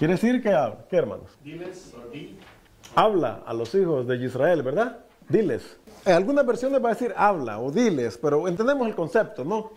Quiere decir que habla. ¿Qué, hermanos? Diles o di. Habla a los hijos de Israel, ¿verdad? Diles. En algunas versiones va a decir habla o diles, pero entendemos el concepto, ¿no?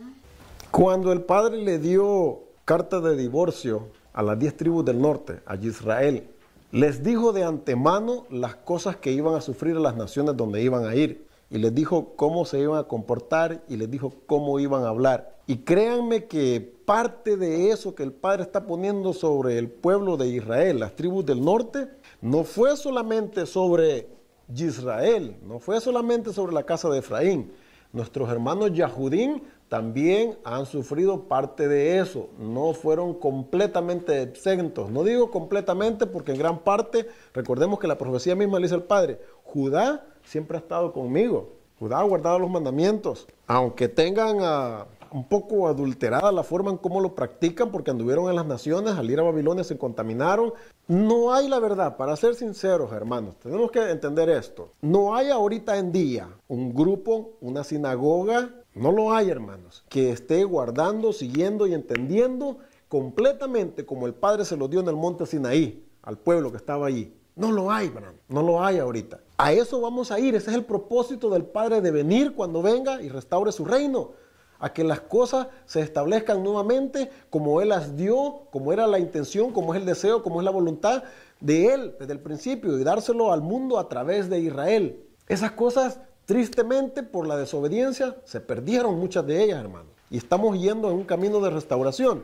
Cuando el padre le dio carta de divorcio a las 10 tribus del norte, a Israel, les dijo de antemano las cosas que iban a sufrir a las naciones donde iban a ir. Y les dijo cómo se iban a comportar y les dijo cómo iban a hablar. Y créanme que parte de eso que el Padre está poniendo sobre el pueblo de Israel, las tribus del norte, no fue solamente sobre Israel, no fue solamente sobre la casa de Efraín. Nuestros hermanos Yahudín también han sufrido parte de eso, no fueron completamente exentos. No digo completamente porque en gran parte, recordemos que la profecía misma le dice al Padre, Judá siempre ha estado conmigo, Judá ha guardado los mandamientos, aunque tengan un poco adulterada la forma en cómo lo practican, porque anduvieron en las naciones, al ir a Babilonia se contaminaron. No hay la verdad, para ser sinceros, hermanos, tenemos que entender esto. No hay ahorita en día un grupo, una sinagoga, no lo hay, hermanos, que esté guardando, siguiendo y entendiendo completamente como el Padre se lo dio en el monte Sinaí, al pueblo que estaba allí. No lo hay, hermano, no lo hay ahorita. A eso vamos a ir, ese es el propósito del Padre de venir cuando venga y restaure su reino. A que las cosas se establezcan nuevamente como Él las dio, como era la intención, como es el deseo, como es la voluntad de Él desde el principio y dárselo al mundo a través de Israel. Esas cosas, tristemente, por la desobediencia, se perdieron muchas de ellas, hermano. Y estamos yendo en un camino de restauración.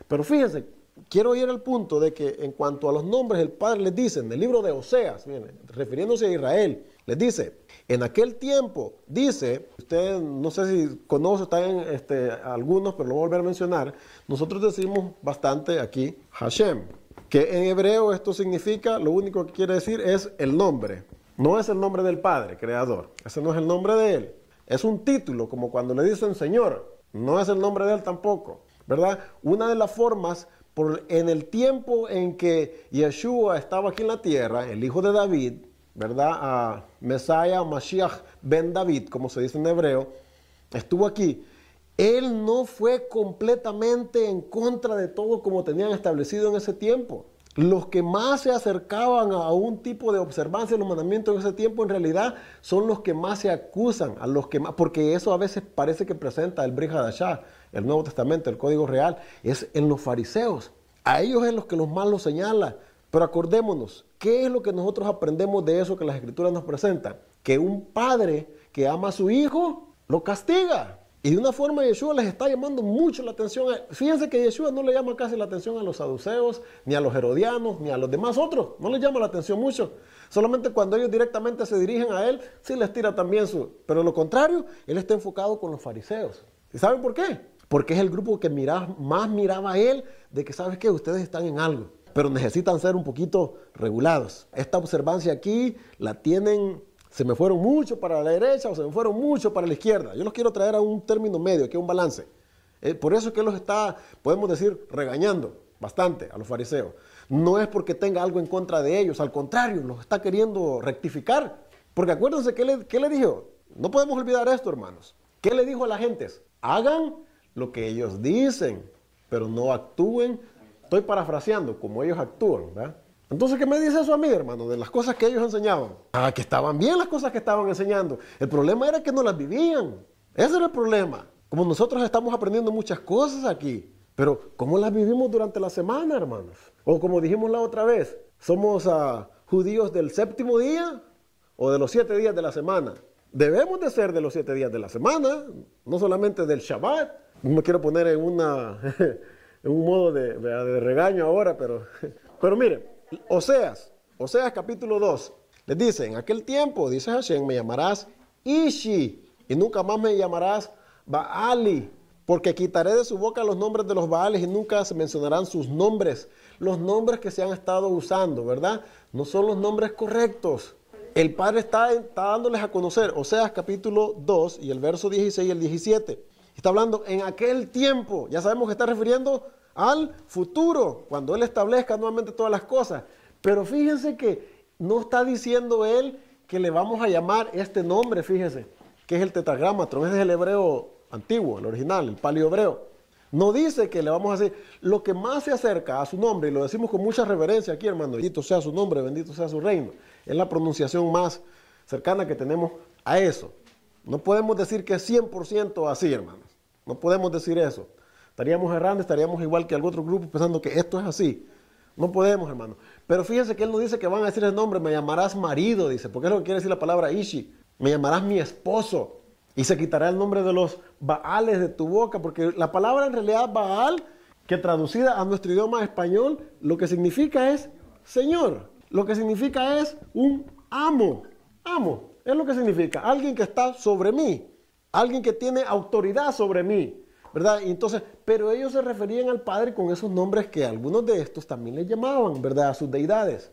Pero fíjense, quiero ir al punto de que en cuanto a los nombres, el Padre les dice, en el libro de Oseas, miren, refiriéndose a Israel, les dice, en aquel tiempo, dice, usted no sé si conoce, están algunos, pero lo voy a volver a mencionar, nosotros decimos bastante aquí, Hashem, que en hebreo esto significa, lo único que quiere decir es el nombre. No es el nombre del Padre, Creador, ese no es el nombre de Él. Es un título, como cuando le dicen Señor, no es el nombre de Él tampoco, ¿verdad? Una de las formas, en el tiempo en que Yeshua estaba aquí en la tierra, el hijo de David, ¿verdad? Mesías, Mashiach, Ben David, como se dice en hebreo, estuvo aquí. Él no fue completamente en contra de todo como tenían establecido en ese tiempo. Los que más se acercaban a un tipo de observancia de los mandamientos en ese tiempo, en realidad, son los que más se acusan, a los que más, porque eso a veces parece que presenta el Brit Hadashah, el Nuevo Testamento, el Código Real, es en los fariseos. A ellos es los que los más lo señala. Pero acordémonos, ¿qué es lo que nosotros aprendemos de eso que las Escrituras nos presentan? Que un padre que ama a su hijo, lo castiga. Y de una forma Yeshua les está llamando mucho la atención. Fíjense que Yeshua no le llama casi la atención a los saduceos, ni a los herodianos, ni a los demás otros. No les llama la atención mucho. Solamente cuando ellos directamente se dirigen a él, sí les tira también su... Pero lo contrario, él está enfocado con los fariseos. ¿Y saben por qué? Porque es el grupo que más miraba a él de que, ¿sabes qué? Ustedes están en algo, pero necesitan ser un poquito regulados. Esta observancia aquí la tienen, se me fueron mucho para la derecha o se me fueron mucho para la izquierda. Yo los quiero traer a un término medio, que es un balance. Por eso es que los está, podemos decir, regañando bastante a los fariseos. No es porque tenga algo en contra de ellos, al contrario, los está queriendo rectificar. Porque acuérdense, ¿qué le dijo? No podemos olvidar esto, hermanos. ¿Qué le dijo a la gente? Hagan lo que ellos dicen, pero no actúen. Estoy parafraseando, como ellos actúan, ¿verdad? Entonces, ¿qué me dice eso a mí, hermano? De las cosas que ellos enseñaban. Que estaban bien las cosas que estaban enseñando. El problema era que no las vivían. Ese era el problema. Como nosotros estamos aprendiendo muchas cosas aquí, pero ¿cómo las vivimos durante la semana, hermanos? O como dijimos la otra vez, ¿somos judíos del séptimo día o de los 7 días de la semana? Debemos de ser de los 7 días de la semana, no solamente del Shabbat. No me quiero poner en un modo de regaño ahora, pero miren, Oseas capítulo 2, les dice, en aquel tiempo, dice Hashem, me llamarás Ishi, y nunca más me llamarás Baali, porque quitaré de su boca los nombres de los Baales y nunca se mencionarán sus nombres. Los nombres que se han estado usando, ¿verdad? No son los nombres correctos. El Padre está dándoles a conocer, Oseas capítulo 2 y el verso 16 y el 17. Está hablando en aquel tiempo, ya sabemos que está refiriendo al futuro, cuando Él establezca nuevamente todas las cosas. Pero fíjense que no está diciendo Él que le vamos a llamar este nombre, fíjense, que es el tetragrámatron, ese es el hebreo antiguo, el original, el paleo hebreo. No dice que le vamos a decir lo que más se acerca a su nombre, y lo decimos con mucha reverencia aquí, hermano. Bendito sea su nombre, bendito sea su reino. Es la pronunciación más cercana que tenemos a eso. No podemos decir que es 100% así, hermanos. No podemos decir eso. Estaríamos errando, estaríamos igual que algún otro grupo pensando que esto es así. No podemos, hermano. Pero fíjense que él no dice que van a decir el nombre, me llamarás marido, dice, porque es lo que quiere decir la palabra Ishi. Me llamarás mi esposo. Y se quitará el nombre de los Baales de tu boca, porque la palabra en realidad Baal, que traducida a nuestro idioma español, lo que significa es Señor. Lo que significa es un amo. Amo, es lo que significa. Alguien que está sobre mí. Alguien que tiene autoridad sobre mí. ¿Verdad? Y entonces, pero ellos se referían al Padre con esos nombres que algunos de estos también les llamaban, ¿verdad? A sus deidades.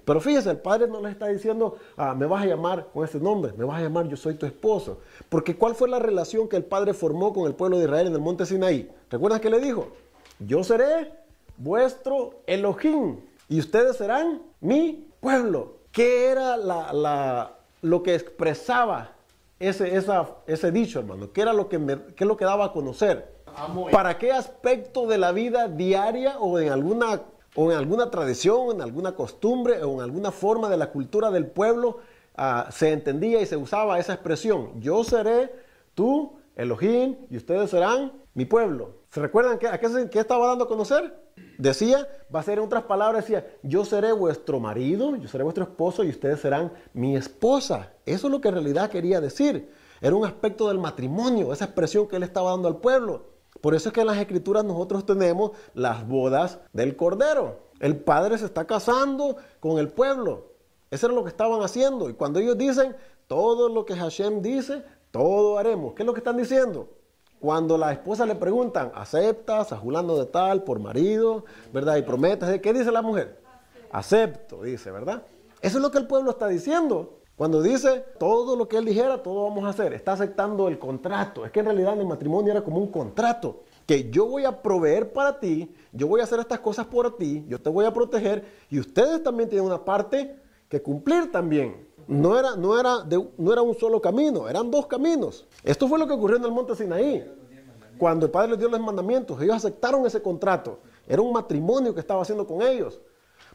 Pero fíjese, el Padre no les está diciendo, me vas a llamar con este nombre, me vas a llamar, yo soy tu esposo. Porque ¿cuál fue la relación que el Padre formó con el pueblo de Israel en el monte Sinaí? ¿Recuerdas que le dijo? Yo seré vuestro Elohim y ustedes serán mi pueblo. ¿Qué era lo que expresaba ese dicho, hermano? ¿Qué es lo que daba a conocer? ¿Para qué aspecto de la vida diaria o en alguna tradición, en alguna costumbre o en alguna forma de la cultura del pueblo se entendía y se usaba esa expresión? Yo seré tu Elohim y ustedes serán mi pueblo. ¿Se recuerdan qué estaba dando a conocer? Decía, va a ser en otras palabras, decía, yo seré vuestro marido, yo seré vuestro esposo y ustedes serán mi esposa. Eso es lo que en realidad quería decir. Era un aspecto del matrimonio, esa expresión que él estaba dando al pueblo. Por eso es que en las Escrituras nosotros tenemos las bodas del Cordero. El Padre se está casando con el pueblo. Eso era lo que estaban haciendo. Y cuando ellos dicen, todo lo que Hashem dice, todo haremos. ¿Qué es lo que están diciendo? Cuando la esposa le preguntan, ¿aceptas a fulano de tal por marido? ¿Verdad? Y prometes. ¿Qué dice la mujer? Acepto, dice, ¿verdad? Eso es lo que el pueblo está diciendo. Cuando dice, todo lo que él dijera, todo vamos a hacer. Está aceptando el contrato. Es que en realidad en el matrimonio era como un contrato. Que yo voy a proveer para ti, yo voy a hacer estas cosas por ti, yo te voy a proteger y ustedes también tienen una parte que cumplir también. No era un solo camino, eran dos caminos. Esto fue lo que ocurrió en el monte Sinaí. Cuando el Padre les dio los mandamientos, ellos aceptaron ese contrato. Era un matrimonio que estaba haciendo con ellos.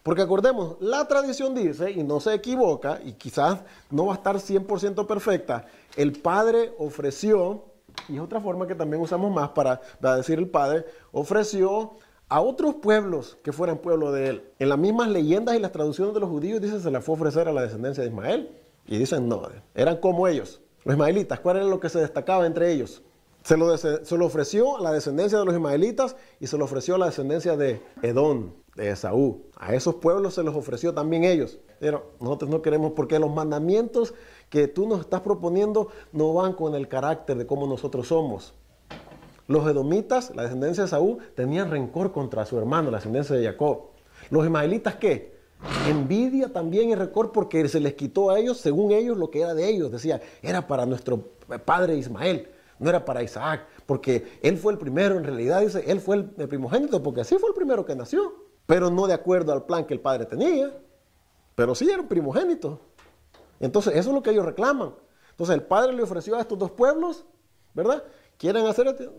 Porque acordemos, la tradición dice, y no se equivoca, y quizás no va a estar 100% perfecta, el Padre ofreció, y es otra forma que también usamos más para decir el Padre, ofreció a otros pueblos que fueran pueblo de él. En las mismas leyendas y las traducciones de los judíos dice se la fue a ofrecer a la descendencia de Ismael. Y dicen no, eran como ellos. Los ismaelitas, ¿cuál era lo que se destacaba entre ellos? Se lo ofreció a la descendencia de los ismaelitas y se lo ofreció a la descendencia de Edom, de Esaú. A esos pueblos se los ofreció también ellos. Pero nosotros no queremos porque los mandamientos que tú nos estás proponiendo no van con el carácter de cómo nosotros somos. Los edomitas, la descendencia de Esaú, tenían rencor contra su hermano, la descendencia de Jacob. Los ismaelitas, ¿qué? Envidia también y rencor porque se les quitó a ellos, según ellos, lo que era de ellos. Decía, era para nuestro padre Ismael, no era para Isaac, porque él fue el primero, en realidad dice, él fue el primogénito, porque así fue el primero que nació, pero no de acuerdo al plan que el padre tenía, pero sí era un primogénito. Entonces, eso es lo que ellos reclaman. Entonces, el padre le ofreció a estos dos pueblos, ¿verdad? ¿Quieren hacer esto?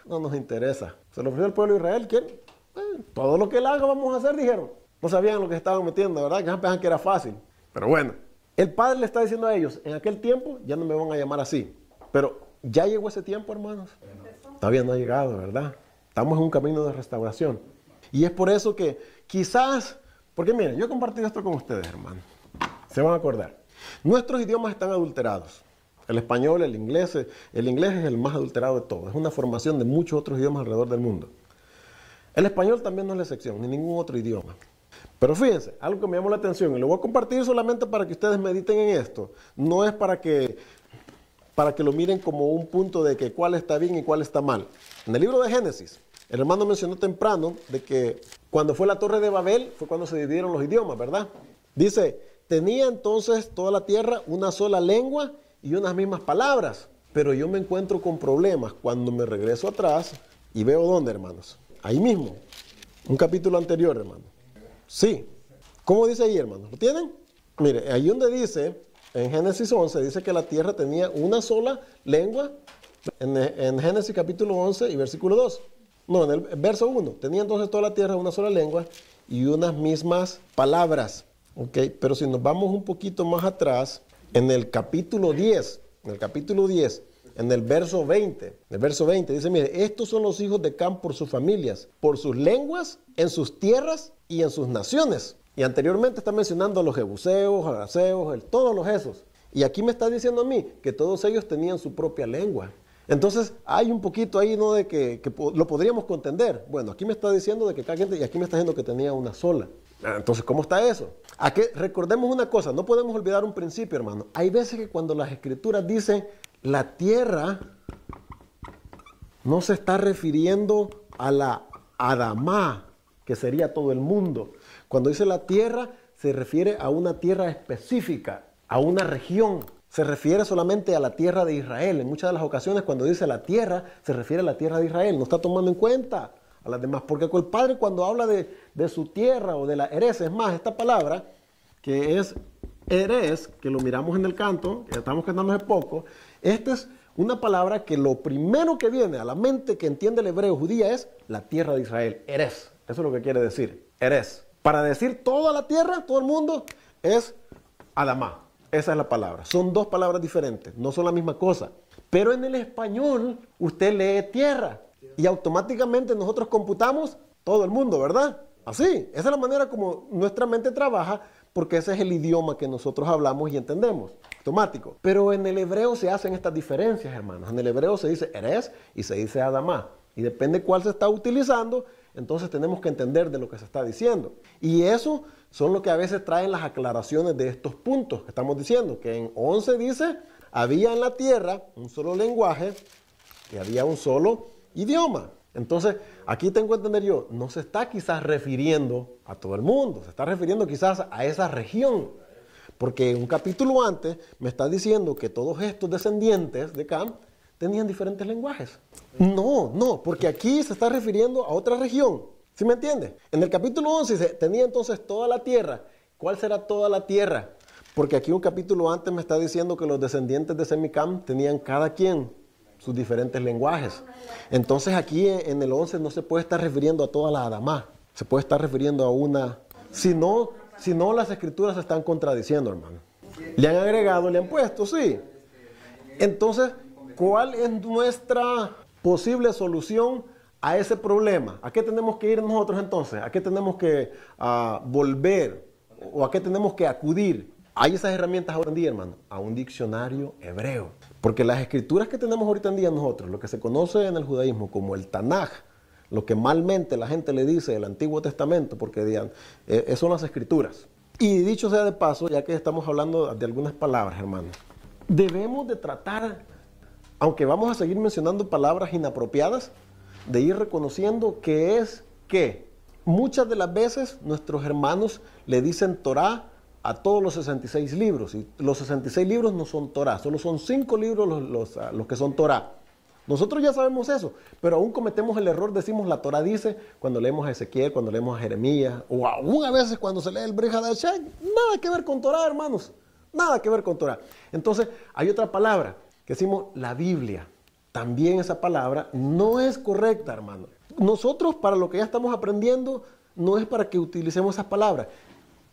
No nos interesa. Se lo ofreció al pueblo de Israel, ¿quieren? Todo lo que él haga vamos a hacer, dijeron. No sabían lo que estaban metiendo, ¿verdad? Que pensaban que era fácil. Pero bueno, el padre le está diciendo a ellos, en aquel tiempo ya no me van a llamar así. Pero ya llegó ese tiempo, hermanos. Todavía no ha llegado, ¿verdad? Estamos en un camino de restauración. Y es por eso que quizás, porque miren, yo he compartido esto con ustedes, hermanos. Se van a acordar. Nuestros idiomas están adulterados. El español, el inglés es el más adulterado de todos. Es una formación de muchos otros idiomas alrededor del mundo. El español también no es la excepción, ni ningún otro idioma. Pero fíjense, algo que me llamó la atención, y lo voy a compartir solamente para que ustedes mediten en esto. No es para que lo miren como un punto de que cuál está bien y cuál está mal. En el libro de Génesis, el hermano mencionó temprano de que cuando fue la Torre de Babel, fue cuando se dividieron los idiomas, ¿verdad? Dice, tenía entonces toda la tierra una sola lengua y unas mismas palabras, pero yo me encuentro con problemas cuando me regreso atrás y veo dónde, hermanos, ahí mismo, un capítulo anterior, hermano. Sí, ¿cómo dice ahí, hermanos? ¿Lo tienen? Mire, ahí donde dice, en Génesis 11, dice que la tierra tenía una sola lengua, en Génesis capítulo 11 y versículo 2. No, en el verso 1. Tenía entonces toda la tierra una sola lengua y unas mismas palabras. ¿Ok? Pero si nos vamos un poquito más atrás, en el capítulo 10, en el verso 20, dice, mire, estos son los hijos de Cam por sus familias, por sus lenguas, en sus tierras y en sus naciones. Y anteriormente está mencionando a los jebuseos, a araceos, todos los esos. Y aquí me está diciendo a mí que todos ellos tenían su propia lengua. Entonces hay un poquito ahí, ¿no? De que lo podríamos contender. Bueno, aquí me está diciendo de que cada gente, y aquí me está diciendo que tenía una sola. Entonces, ¿cómo está eso? Recordemos una cosa, no podemos olvidar un principio, hermano. Hay veces que cuando las escrituras dicen la tierra, no se está refiriendo a la Adamá, que sería todo el mundo. Cuando dice la tierra, se refiere a una tierra específica, a una región. Se refiere solamente a la tierra de Israel. En muchas de las ocasiones, cuando dice la tierra, se refiere a la tierra de Israel. No está tomando en cuenta a las demás. Porque el Padre, cuando habla de su tierra o de la Erez, es más, esta palabra, que es Erez, que lo miramos en el canto, que estamos cantando hace poco, esta es una palabra que lo primero que viene a la mente que entiende el hebreo judía es la tierra de Israel. Erez. Eso es lo que quiere decir. Erez. Para decir toda la tierra, todo el mundo, es Adamá. Esa es la palabra. Son dos palabras diferentes, no son la misma cosa. Pero en el español, usted lee tierra y automáticamente nosotros computamos todo el mundo, ¿verdad? Así. Esa es la manera como nuestra mente trabaja, porque ese es el idioma que nosotros hablamos y entendemos. Automático. Pero en el hebreo se hacen estas diferencias, hermanos. En el hebreo se dice Erez y se dice Adamá. Y depende cuál se está utilizando, entonces tenemos que entender de lo que se está diciendo. Y eso son lo que a veces traen las aclaraciones de estos puntos que estamos diciendo. Que en 11 dice, había en la tierra un solo lenguaje y había un solo idioma. Entonces, aquí tengo que entender yo, no se está quizás refiriendo a todo el mundo, se está refiriendo quizás a esa región. Porque un capítulo antes me está diciendo que todos estos descendientes de Cam tenían diferentes lenguajes. No, porque aquí se está refiriendo a otra región. ¿Sí me entiende? En el capítulo 11 dice, tenía entonces toda la tierra. ¿Cuál será toda la tierra? Porque aquí un capítulo antes me está diciendo que los descendientes de Semicam tenían cada quien sus diferentes lenguajes. Entonces aquí en el 11 no se puede estar refiriendo a toda la Adamá. Se puede estar refiriendo a una... Si no, las escrituras se están contradiciendo, hermano. Le han agregado, le han puesto, sí. Entonces, ¿cuál es nuestra posible solución a ese problema? ¿A qué tenemos que ir nosotros entonces? ¿A qué tenemos que volver? ¿O a qué tenemos que acudir? Hay esas herramientas ahora en día, hermano. A un diccionario hebreo. Porque las escrituras que tenemos ahorita en día nosotros, lo que se conoce en el judaísmo como el Tanaj, lo que malmente la gente le dice el Antiguo Testamento, porque digan, son las escrituras. Y dicho sea de paso, ya que estamos hablando de algunas palabras, hermano, debemos de tratar, aunque vamos a seguir mencionando palabras inapropiadas, de ir reconociendo que es que muchas de las veces nuestros hermanos le dicen Torah a todos los 66 libros. Y los 66 libros no son Torah, solo son 5 libros los que son Torah. Nosotros ya sabemos eso, pero aún cometemos el error, decimos la Torah dice, cuando leemos a Ezequiel, cuando leemos a Jeremías, o aún a veces cuando se lee el Brit Hadashah, nada que ver con Torah, hermanos, nada que ver con Torah. Entonces, hay otra palabra, que decimos la Biblia. También esa palabra no es correcta, hermano. Nosotros, para lo que ya estamos aprendiendo, no es para que utilicemos esas palabras.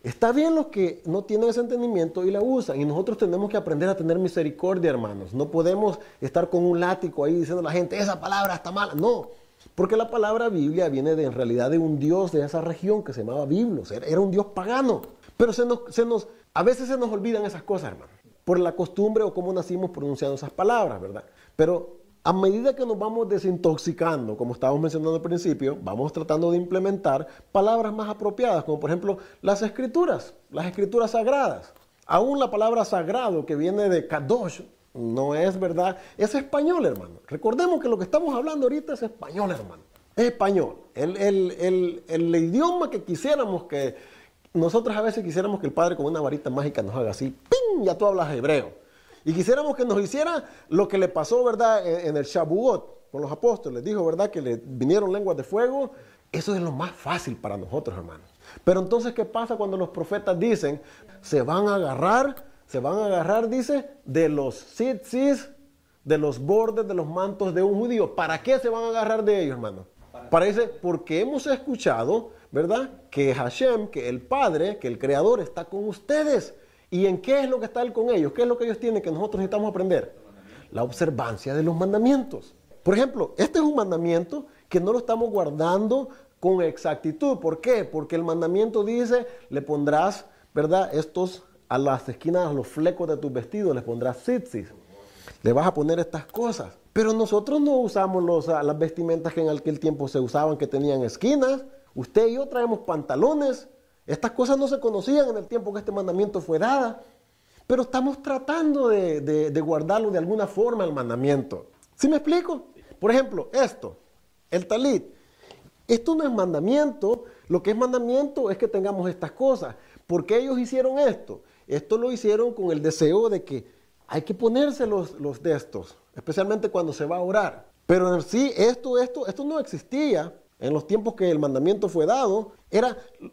Está bien los que no tienen ese entendimiento y la usan. Y nosotros tenemos que aprender a tener misericordia, hermanos. No podemos estar con un látigo ahí diciendo a la gente, esa palabra está mala. No, porque la palabra Biblia viene en realidad de un dios de esa región que se llamaba Biblos. Era un dios pagano. Pero a veces se nos olvidan esas cosas, hermano. Por la costumbre o cómo nacimos pronunciando esas palabras, ¿verdad? Pero a medida que nos vamos desintoxicando, como estábamos mencionando al principio, vamos tratando de implementar palabras más apropiadas, como por ejemplo las escrituras sagradas. Aún la palabra sagrado que viene de Kadosh no es verdad, es español, hermano. Recordemos que lo que estamos hablando ahorita es español, hermano. Es español. El idioma que quisiéramos que... Nosotros a veces quisiéramos que el Padre con una varita mágica nos haga así, ¡ping! Ya tú hablas hebreo. Y quisiéramos que nos hiciera lo que le pasó, ¿verdad? En el Shavuot con los apóstoles. Dijo, ¿verdad? Que le vinieron lenguas de fuego. Eso es lo más fácil para nosotros, hermanos. Pero entonces, ¿qué pasa cuando los profetas dicen, se van a agarrar, dice, de los tzitzis, de los bordes, de los mantos de un judío? ¿Para qué se van a agarrar de ellos, hermano? Parece, porque hemos escuchado, ¿verdad? Que Hashem, que el Padre, que el Creador está con ustedes. ¿Y en qué es lo que está Él con ellos? ¿Qué es lo que ellos tienen que nosotros necesitamos aprender? La observancia de los mandamientos. Por ejemplo, este es un mandamiento que no lo estamos guardando con exactitud. ¿Por qué? Porque el mandamiento dice, le pondrás, ¿verdad? A las esquinas, a los flecos de tus vestidos, les pondrás tzitzis. Le vas a poner estas cosas. Pero nosotros no usamos las vestimentas que en aquel tiempo se usaban, que tenían esquinas. Usted y yo traemos pantalones. Estas cosas no se conocían en el tiempo que este mandamiento fue dado. Pero estamos tratando de guardarlo de alguna forma, el mandamiento. ¿Sí me explico? Por ejemplo, el talit. Esto no es mandamiento. Lo que es mandamiento es que tengamos estas cosas. ¿Por qué ellos hicieron esto? Esto lo hicieron con el deseo de que hay que ponerse los de estos, especialmente cuando se va a orar. Pero en sí, esto no existía en los tiempos que el mandamiento fue dado.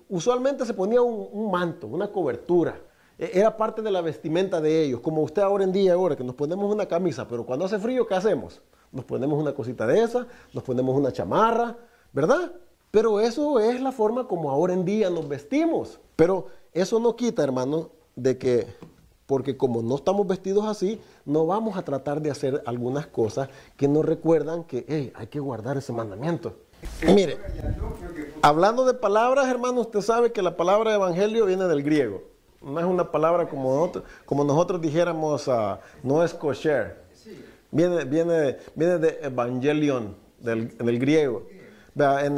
Usualmente se ponía un manto, una cobertura. Era parte de la vestimenta de ellos, como usted ahora en día, que nos ponemos una camisa, pero cuando hace frío, ¿qué hacemos? Nos ponemos una cosita de esa, nos ponemos una chamarra, ¿verdad? Pero eso es la forma como ahora en día nos vestimos. Pero eso no quita, hermano, de que, porque como no estamos vestidos así, no vamos a tratar de hacer algunas cosas que nos recuerdan que, hey, hay que guardar ese mandamiento. Mire, hablando de palabras, hermano, usted sabe que la palabra evangelio viene del griego. No es una palabra como nosotros dijéramos, no es kosher. Viene de evangelion, del griego. En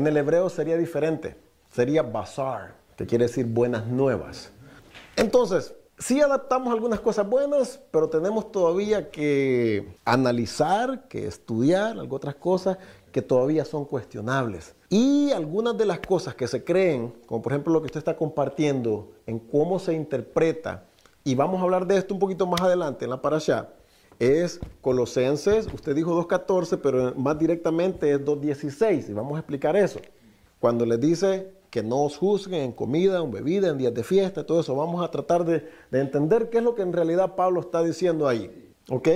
el hebreo sería diferente. Sería bazar, que quiere decir buenas nuevas. Entonces, sí adaptamos algunas cosas buenas, pero tenemos todavía que analizar, que estudiar algunas otras cosas que todavía son cuestionables. Y algunas de las cosas que se creen, como por ejemplo lo que usted está compartiendo, en cómo se interpreta, y vamos a hablar de esto un poquito más adelante en la parashá, es Colosenses, usted dijo 2.14, pero más directamente es 2.16, y vamos a explicar eso. Cuando les dice que no os juzguen en comida, en bebida, en días de fiesta, todo eso, vamos a tratar de entender qué es lo que en realidad Pablo está diciendo ahí, ¿ok?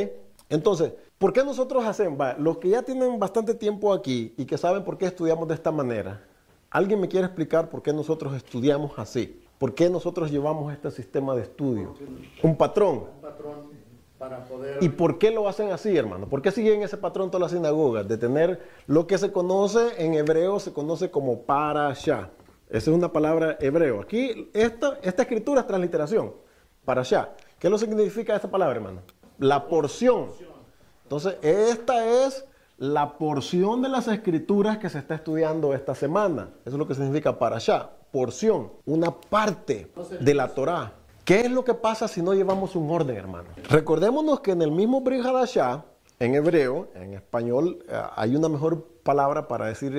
Entonces, ¿por qué nosotros hacemos? Los que ya tienen bastante tiempo aquí y que saben por qué estudiamos de esta manera, ¿alguien me quiere explicar por qué nosotros estudiamos así? ¿Por qué nosotros llevamos este sistema de estudio? Un patrón. Para poder... ¿Y por qué lo hacen así, hermano? ¿Por qué siguen ese patrón todas las sinagogas? De tener lo que se conoce en hebreo, se conoce como parashá. Esa es una palabra hebreo. Aquí, esta escritura es transliteración. Parashá. ¿Qué es lo que significa esta palabra, hermano? La porción. Entonces, esta es la porción de las escrituras que se está estudiando esta semana. Eso es lo que significa parashá. Porción. Una parte de la Torá. ¿Qué es lo que pasa si no llevamos un orden, hermano? Recordémonos que en el mismo Brit Hadashah, en hebreo, en español, hay una mejor palabra para decir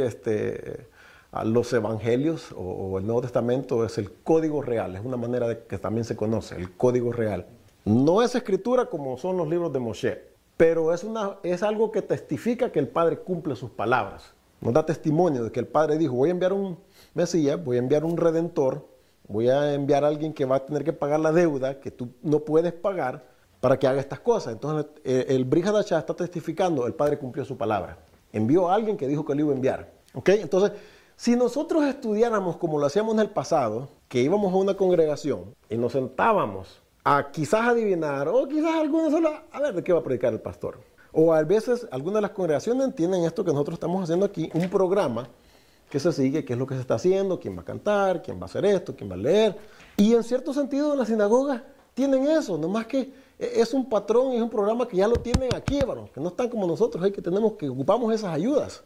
a los evangelios o el Nuevo Testamento, es el código real. Es una manera de que también se conoce, el código real. No es escritura como son los libros de Moshe, pero es algo que testifica que el Padre cumple sus palabras. Nos da testimonio de que el Padre dijo, voy a enviar un Mesías, voy a enviar un Redentor, voy a enviar a alguien que va a tener que pagar la deuda que tú no puedes pagar para que haga estas cosas. Entonces el Brit Hadashah está testificando, el Padre cumplió su palabra. Envió a alguien que dijo que lo iba a enviar. ¿Ok? Entonces, si nosotros estudiáramos como lo hacíamos en el pasado, que íbamos a una congregación y nos sentábamos a quizás adivinar, o quizás algunos solo, a ver de qué va a predicar el pastor. O a veces algunas de las congregaciones tienen esto que nosotros estamos haciendo aquí, un programa que se sigue, qué es lo que se está haciendo, quién va a cantar, quién va a hacer esto, quién va a leer. Y en cierto sentido en las sinagogas tienen eso, nomás que es un patrón y es un programa que ya lo tienen aquí, hermano, que no están como nosotros, que ocupamos esas ayudas.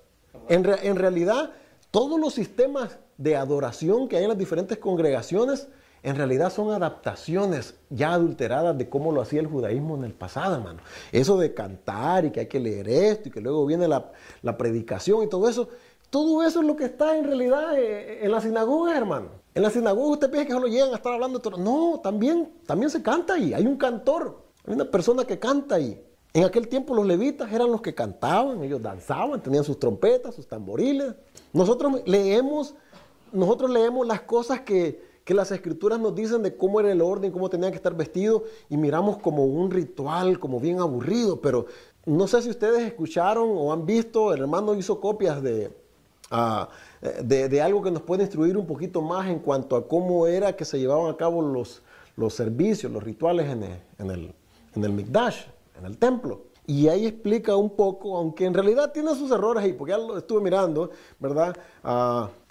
En realidad, todos los sistemas de adoración que hay en las diferentes congregaciones, en realidad son adaptaciones ya adulteradas de cómo lo hacía el judaísmo en el pasado, hermano. Eso de cantar y que hay que leer esto y que luego viene la predicación y todo eso es lo que está en realidad en la sinagoga, hermano. En la sinagoga usted piensa que solo llegan a estar hablando de todo. No, también se canta ahí. Hay un cantor, hay una persona que canta ahí. En aquel tiempo los levitas eran los que cantaban, ellos danzaban, tenían sus trompetas, sus tamboriles. Nosotros leemos las cosas que las escrituras nos dicen de cómo era el orden, cómo tenían que estar vestidos, y miramos como un ritual, como bien aburrido, pero no sé si ustedes escucharon o han visto, el hermano hizo copias de algo que nos puede instruir un poquito más en cuanto a cómo era que se llevaban a cabo los servicios, los rituales en el Mikdash, en el templo. Y ahí explica un poco, aunque en realidad tiene sus errores ahí, porque ya lo estuve mirando, ¿verdad?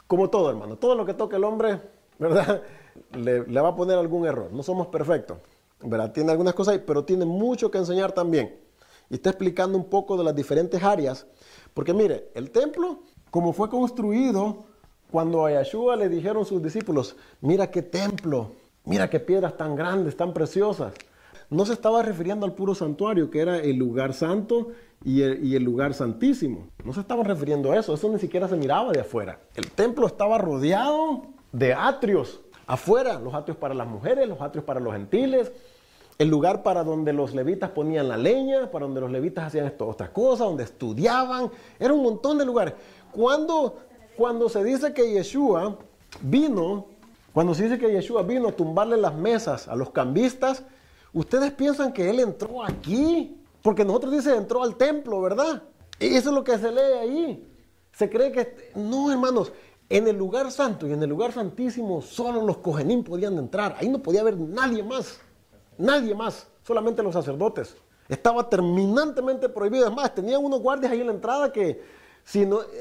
Como todo, hermano, todo lo que toca el hombre, ¿verdad? Le va a poner algún error. No somos perfectos, ¿verdad? Tiene algunas cosas ahí, pero tiene mucho que enseñar también. Y está explicando un poco de las diferentes áreas. Porque mire, el templo, como fue construido, cuando a Yeshua le dijeron sus discípulos, mira qué templo, mira qué piedras tan grandes, tan preciosas. No se estaba refiriendo al puro santuario, que era el lugar santo y el lugar santísimo. No se estaba refiriendo a eso, eso ni siquiera se miraba de afuera. El templo estaba rodeado de atrios. Afuera, los atrios para las mujeres, los atrios para los gentiles, el lugar para donde los levitas ponían la leña, para donde los levitas hacían otras cosas, donde estudiaban. Era un montón de lugares. Cuando se dice que Yeshua vino a tumbarle las mesas a los cambistas, ustedes piensan que él entró aquí, porque nosotros dice entró al templo, ¿verdad? Y eso es lo que se lee ahí. Se cree que, no, hermanos, en el lugar santo y en el lugar santísimo solo los cohenim podían entrar. Ahí no podía haber nadie más, solamente los sacerdotes. Estaba terminantemente prohibido. Es más, tenían unos guardias ahí en la entrada que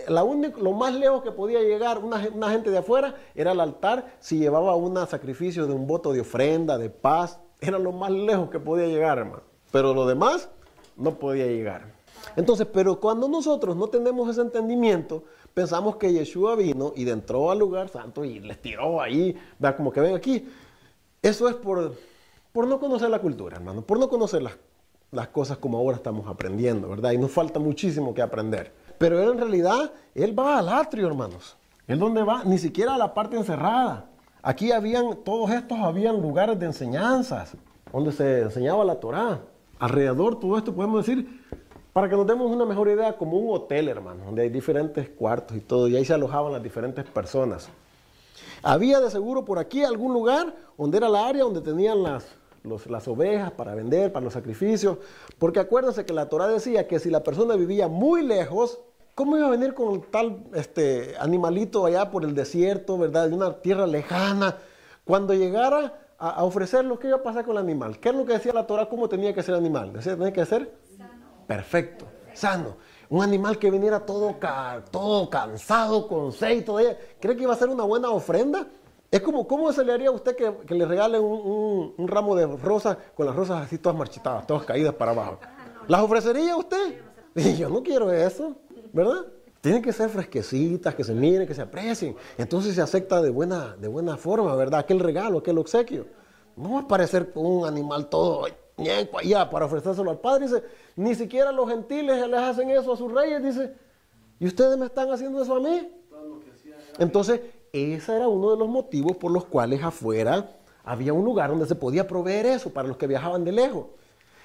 lo más lejos que podía llegar una gente de afuera era el altar si llevaba un sacrificio de un voto de ofrenda, de paz. Era lo más lejos que podía llegar, hermano. Pero lo demás no podía llegar. Entonces, pero cuando nosotros no tenemos ese entendimiento, pensamos que Yeshua vino y entró al lugar santo y les tiró ahí, ¿verdad? Como que ven aquí. Eso es por no conocer la cultura, hermano, por no conocer las cosas como ahora estamos aprendiendo, ¿verdad? Y nos falta muchísimo que aprender. Pero él en realidad, él va al atrio, hermanos. ¿Él dónde va? Ni siquiera a la parte encerrada. Aquí todos estos habían lugares de enseñanzas, donde se enseñaba la Torá. Alrededor todo esto podemos decir, para que nos demos una mejor idea, como un hotel, hermano, donde hay diferentes cuartos y todo, y ahí se alojaban las diferentes personas. Había de seguro por aquí algún lugar donde era la área donde tenían las ovejas para vender, para los sacrificios, porque acuérdense que la Torá decía que si la persona vivía muy lejos, ¿cómo iba a venir con tal animalito allá por el desierto, verdad? De una tierra lejana. Cuando llegara a ofrecerlo, ¿qué iba a pasar con el animal? ¿Qué es lo que decía la Torá? ¿Cómo tenía que ser el animal? Decía, tenía que ser sano. Perfecto, sano. Un animal que viniera todo cansado, con sed y todo. ¿Cree que iba a ser una buena ofrenda? Es como, ¿cómo se le haría a usted que le regalen un ramo de rosas con las rosas así todas marchitadas, todas caídas para abajo? ¿Las ofrecería usted? Y yo no quiero eso, ¿verdad? Tienen que ser fresquecitas, que se miren, que se aprecien. Entonces se acepta de buena forma, ¿verdad? Aquel regalo, aquel obsequio. No va a parecer un animal todo ñenco allá para ofrecérselo al Padre. Dice, ni siquiera los gentiles les hacen eso a sus reyes. Dice, ¿y ustedes me están haciendo eso a mí? Entonces, ese era uno de los motivos por los cuales afuera había un lugar donde se podía proveer eso para los que viajaban de lejos.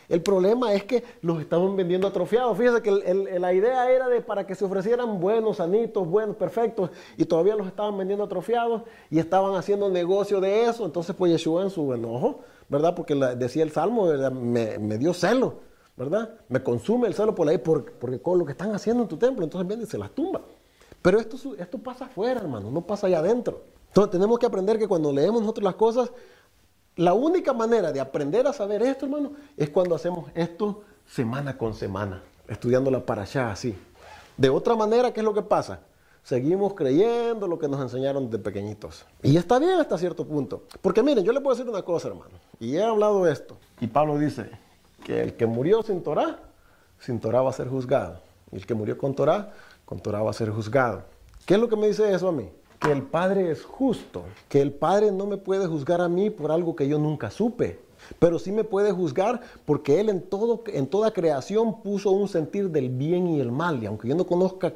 El problema es que los estaban vendiendo atrofiados. Fíjense que la idea era para que se ofrecieran buenos, sanitos, buenos, perfectos, y todavía los estaban vendiendo atrofiados y estaban haciendo negocio de eso. Entonces, pues Yeshua en su enojo, ¿verdad? Porque decía el Salmo, ¿verdad? Me dio celo, ¿verdad? Me consume el celo por ahí porque con lo que están haciendo en tu templo, entonces viene y se las tumba. Pero esto pasa afuera, hermano, no pasa allá adentro. Entonces tenemos que aprender que cuando leemos nosotros las cosas, la única manera de aprender a saber esto, hermano, es cuando hacemos esto semana con semana, estudiando la parashá así. De otra manera, ¿qué es lo que pasa? Seguimos creyendo lo que nos enseñaron desde pequeñitos. Y está bien hasta cierto punto. Porque miren, yo les puedo decir una cosa, hermano, y he hablado de esto. Y Pablo dice que el que murió sin Torá va a ser juzgado. Y el que murió con Torá va a ser juzgado. ¿Qué es lo que me dice eso a mí? Que el Padre es justo, que el Padre no me puede juzgar a mí por algo que yo nunca supe, pero sí me puede juzgar porque Él en toda creación puso un sentir del bien y el mal, y aunque yo no conozca,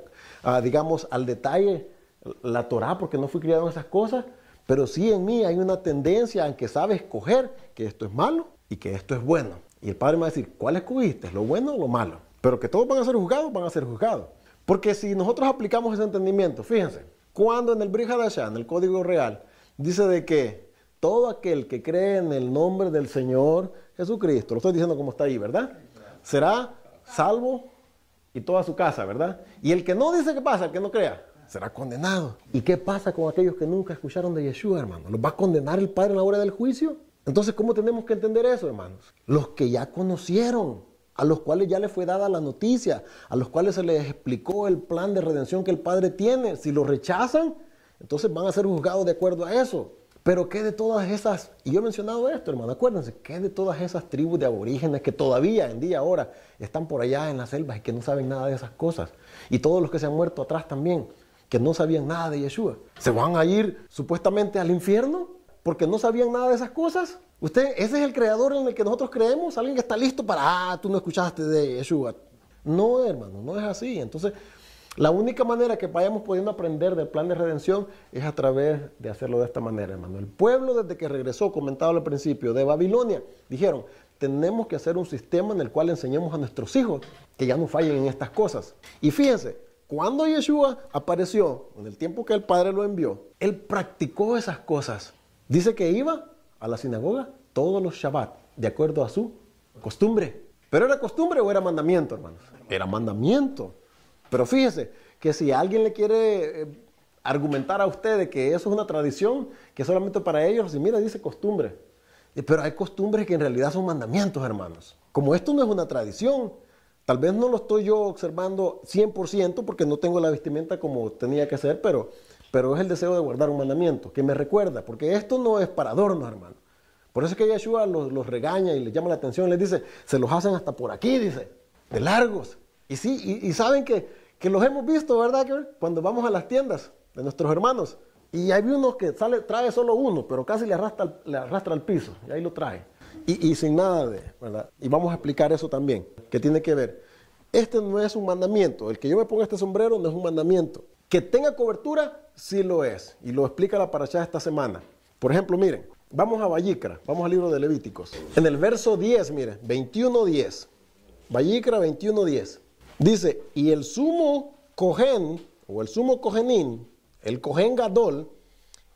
digamos, al detalle la Torá, porque no fui criado en esas cosas, pero sí en mí hay una tendencia en que sabe escoger que esto es malo y que esto es bueno. Y el Padre me va a decir, ¿cuál escogiste? ¿Lo bueno o lo malo? Pero que todos van a ser juzgados, van a ser juzgados. Porque si nosotros aplicamos ese entendimiento, fíjense, cuando en el Brit Hadashah, en el Código Real, dice de que todo aquel que cree en el nombre del Señor Jesucristo, lo estoy diciendo como está ahí, ¿verdad? Será salvo y toda su casa, ¿verdad? Y el que no dice que pasa, el que no crea, será condenado. ¿Y qué pasa con aquellos que nunca escucharon de Yeshua, hermano? ¿Los va a condenar el Padre en la hora del juicio? Entonces, ¿cómo tenemos que entender eso, hermanos? Los que ya conocieron, a los cuales ya les fue dada la noticia, a los cuales se les explicó el plan de redención que el Padre tiene. Si lo rechazan, entonces van a ser juzgados de acuerdo a eso. Pero ¿qué de todas esas? Y yo he mencionado esto, hermano, acuérdense, ¿qué de todas esas tribus de aborígenes que todavía en día ahora están por allá en las selvas y que no saben nada de esas cosas? Y todos los que se han muerto atrás también, que no sabían nada de Yeshua. ¿Se van a ir supuestamente al infierno porque no sabían nada de esas cosas? Ese es el creador en el que nosotros creemos, alguien que está listo para, tú no escuchaste de Yeshua. No, hermano, no es así. Entonces, la única manera que vayamos pudiendo aprender del plan de redención es a través de hacerlo de esta manera, hermano. El pueblo, desde que regresó, comentado al principio, de Babilonia, dijeron, tenemos que hacer un sistema en el cual enseñemos a nuestros hijos que ya no fallen en estas cosas. Y fíjense, cuando Yeshua apareció, en el tiempo que el Padre lo envió, él practicó esas cosas. Dice que iba a la sinagoga todos los Shabbat, de acuerdo a su costumbre. ¿Pero era costumbre o era mandamiento, hermanos? Era mandamiento. Pero fíjese que si alguien le quiere argumentar a usted de que eso es una tradición, que solamente para ellos, y mira, dice costumbre. Pero hay costumbres que en realidad son mandamientos, hermanos. Como esto no es una tradición, tal vez no lo estoy yo observando 100% porque no tengo la vestimenta como tenía que ser, pero es el deseo de guardar un mandamiento, que me recuerda, porque esto no es para adorno, hermano. Por eso es que Yeshua los regaña y les llama la atención, les dice, se los hacen hasta por aquí, dice, de largos. Y sí, y saben que los hemos visto, ¿verdad? Cuando vamos a las tiendas de nuestros hermanos, y hay unos que trae solo uno, pero casi le arrastra al piso, y ahí lo trae. Y sin nada de, ¿verdad? Y vamos a explicar eso también, que tiene que ver. Este no es un mandamiento, el que yo me ponga este sombrero no es un mandamiento. Que tenga cobertura, sí lo es, y lo explica la parashá esta semana. Por ejemplo, miren, vamos a Vayikra, vamos al libro de Levíticos. En el verso 10, miren, 21:10, Vayikra 21:10. Dice, y el sumo Cohen, o el sumo Cohenín, el Cohen Gadol,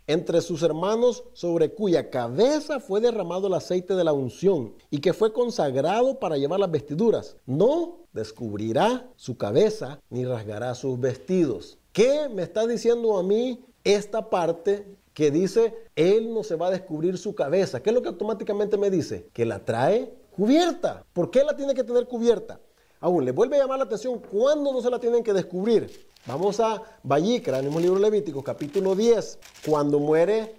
entre sus hermanos sobre cuya cabeza fue derramado el aceite de la unción y que fue consagrado para llevar las vestiduras, no descubrirá su cabeza ni rasgará sus vestidos. ¿Qué me está diciendo a mí esta parte que dice, él no se va a descubrir su cabeza? ¿Qué es lo que automáticamente me dice? Que la trae cubierta. ¿Por qué la tiene que tener cubierta? Aún, le vuelve a llamar la atención cuándo no se la tienen que descubrir. Vamos a Vayikra, en el mismo libro Levítico, capítulo 10, cuando muere,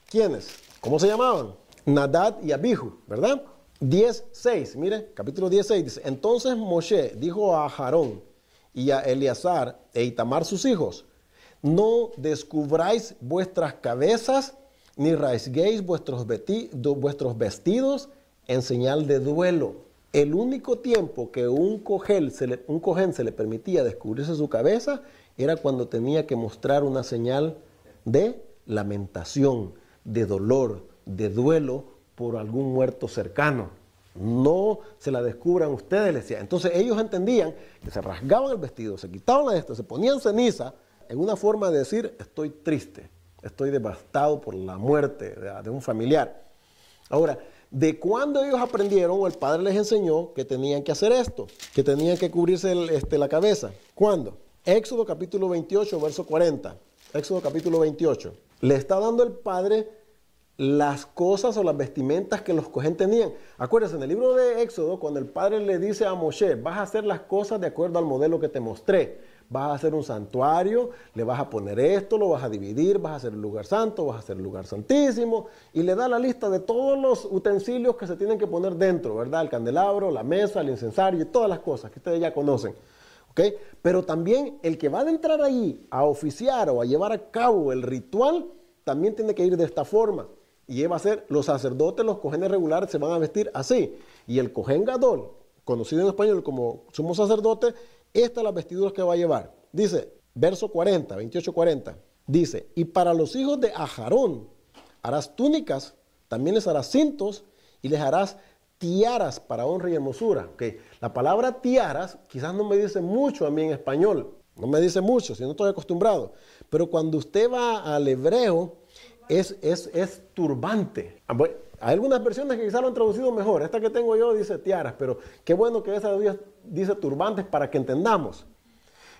¿quiénes? ¿Cómo se llamaban? Nadab y Abihu, ¿verdad? 10:6, mire, capítulo 10:6 dice, entonces Moshe dijo a Aarón y a Eleazar e Itamar sus hijos, no descubráis vuestras cabezas ni rasguéis vuestros vestidos en señal de duelo. El único tiempo que un cojén se le permitía descubrirse su cabeza era cuando tenía que mostrar una señal de lamentación, de dolor, de duelo por algún muerto cercano. No se la descubran ustedes, les decía. Entonces ellos entendían que se rasgaban el vestido, se quitaban la se ponían ceniza en una forma de decir, estoy triste, estoy devastado por la muerte de un familiar. Ahora, ¿de cuándo ellos aprendieron o el Padre les enseñó que tenían que hacer esto? Que tenían que cubrirse la cabeza. ¿Cuándo? Éxodo capítulo 28, verso 40. Éxodo capítulo 28. Le está dando el Padre las cosas o las vestimentas que los Cohen tenían. Acuérdense, en el libro de Éxodo, cuando el Padre le dice a Moshe, vas a hacer las cosas de acuerdo al modelo que te mostré. Vas a hacer un santuario, le vas a poner esto, lo vas a dividir, vas a hacer el lugar santo, vas a hacer el lugar santísimo, y le da la lista de todos los utensilios que se tienen que poner dentro, ¿verdad? El candelabro, la mesa, el incensario y todas las cosas que ustedes ya conocen, ¿ok? Pero también el que va a entrar ahí a oficiar o a llevar a cabo el ritual, también tiene que ir de esta forma. Y va a ser, los sacerdotes, los cojenes regulares se van a vestir así. Y el Cohen Gadol, conocido en español como sumo sacerdote, estas son las vestiduras que va a llevar. Dice, verso 40, 28:40, dice, y para los hijos de Aarón harás túnicas, también les harás cintos y les harás tiaras para honra y hermosura. Okay. La palabra tiaras quizás no me dice mucho a mí en español, no me dice mucho, si no estoy acostumbrado, pero cuando usted va al hebreo, es turbante. Hay algunas versiones que quizás lo han traducido mejor. Esta que tengo yo dice tiaras, pero qué bueno que esa dice turbantes para que entendamos.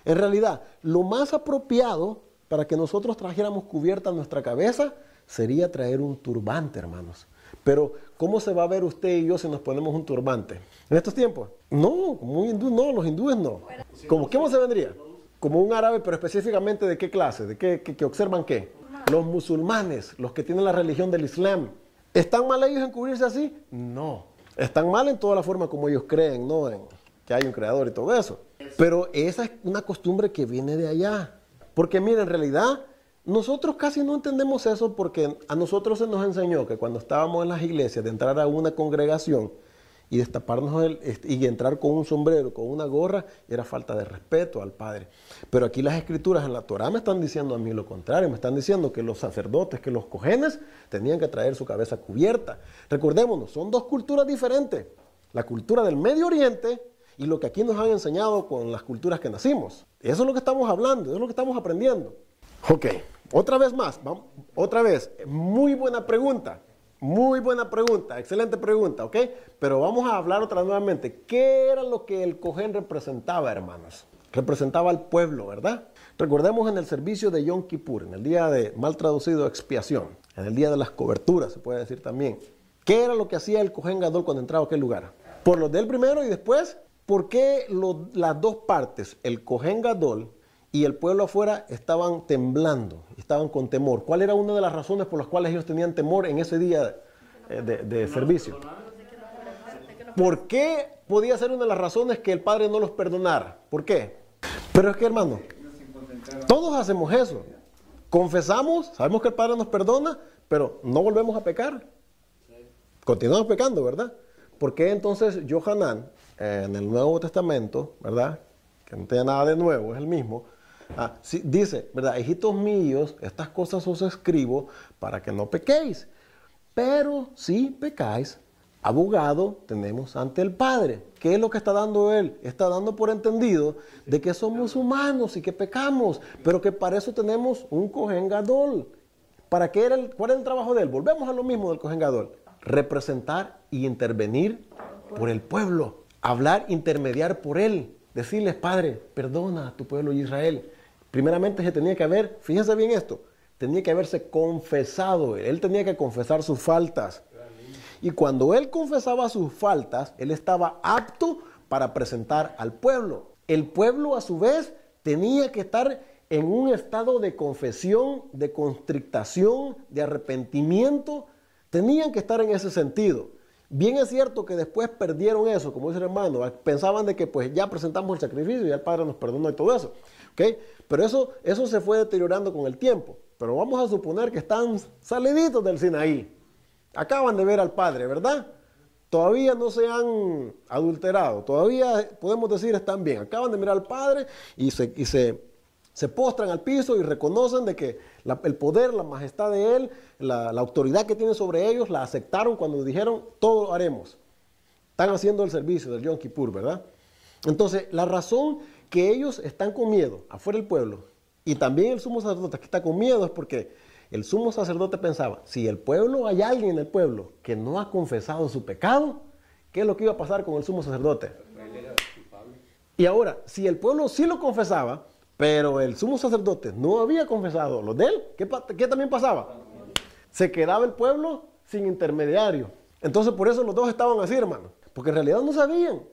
En realidad, lo más apropiado para que nosotros trajéramos cubierta nuestra cabeza sería traer un turbante, hermanos. Pero, ¿cómo se va a ver usted y yo si nos ponemos un turbante? ¿En estos tiempos? No, como un hindú no, los hindúes no. ¿Cómo se vendría? Como un árabe, pero específicamente ¿de qué clase? ¿De qué observan qué? Los musulmanes, los que tienen la religión del Islam. ¿Están mal ellos en cubrirse así? No. Están mal en toda la forma como ellos creen, ¿no? En que hay un creador y todo eso. Pero esa es una costumbre que viene de allá. Porque miren, en realidad, nosotros casi no entendemos eso porque a nosotros se nos enseñó que cuando estábamos en las iglesias, de entrar a una congregación y destaparnos y entrar con un sombrero, con una gorra, era falta de respeto al Padre. Pero aquí las escrituras en la Torá me están diciendo a mí lo contrario, me están diciendo que los sacerdotes, que los cojenes, tenían que traer su cabeza cubierta. Recordémonos, son dos culturas diferentes. La cultura del Medio Oriente y lo que aquí nos han enseñado con las culturas que nacimos. Eso es lo que estamos hablando, eso es lo que estamos aprendiendo. Ok, otra vez más, vamos, otra vez, muy buena pregunta, excelente pregunta, ¿ok? Pero vamos a hablar otra nuevamente. ¿Qué era lo que el cojén representaba, hermanos? Representaba al pueblo, ¿verdad? Recordemos en el servicio de Yom Kippur, en el día de, mal traducido, expiación, en el día de las coberturas, se puede decir también. ¿Qué era lo que hacía el cojén gadol cuando entraba a aquel lugar? Por los de él primero y después, ¿por qué las dos partes, el cojén gadol y el pueblo afuera, estaban temblando, estaban con temor? ¿Cuál era una de las razones por las cuales ellos tenían temor en ese día de servicio? ¿Por qué podía ser una de las razones que el Padre no los perdonara? ¿Por qué? Pero es que, hermano, todos hacemos eso. Confesamos, sabemos que el Padre nos perdona, pero no volvemos a pecar. Continuamos pecando, ¿verdad? ¿Por qué entonces Yohanan, en el Nuevo Testamento, ¿verdad? Que no tiene nada de nuevo, es el mismo. Sí, dice, ¿verdad? Hijitos míos, estas cosas os escribo para que no pequéis. Pero si pecáis, abogado tenemos ante el Padre. ¿Qué es lo que está dando él? Está dando por entendido de que somos humanos y que pecamos, pero que para eso tenemos un cojén gadol. ¿Para qué cuál era el trabajo de él? Volvemos a lo mismo del cojén gadol. Representar y intervenir por el pueblo. Hablar, intermediar por él. Decirles, Padre, perdona a tu pueblo Israel. Primeramente se tenía que haber, fíjense bien esto, tenía que haberse confesado. Él tenía que confesar sus faltas. Y cuando él confesaba sus faltas, él estaba apto para presentar al pueblo. El pueblo, a su vez, tenía que estar en un estado de confesión, de constrictación, de arrepentimiento. Tenían que estar en ese sentido. Bien es cierto que después perdieron eso, como dice el hermano, pensaban de que pues ya presentamos el sacrificio y ya el Padre nos perdonó y todo eso, ¿ok? Pero eso se fue deteriorando con el tiempo. Pero vamos a suponer que están saliditos del Sinaí. Acaban de ver al Padre, ¿verdad? Todavía no se han adulterado, todavía podemos decir están bien. Acaban de mirar al Padre y se postran al piso y reconocen de que el poder, la majestad de Él, la autoridad que tiene sobre ellos, la aceptaron cuando dijeron, todo lo haremos. Están haciendo el servicio del Yom Kippur, ¿verdad? Entonces, la razón que ellos están con miedo afuera del pueblo, y también el sumo sacerdote que está con miedo, es porque el sumo sacerdote pensaba, si el pueblo, hay alguien en el pueblo que no ha confesado su pecado, ¿qué es lo que iba a pasar con el sumo sacerdote? Y ahora, si el pueblo sí lo confesaba, pero el sumo sacerdote no había confesado los de él, ¿qué también pasaba? Se quedaba el pueblo sin intermediario. Entonces por eso los dos estaban así, hermano. Porque en realidad no sabían.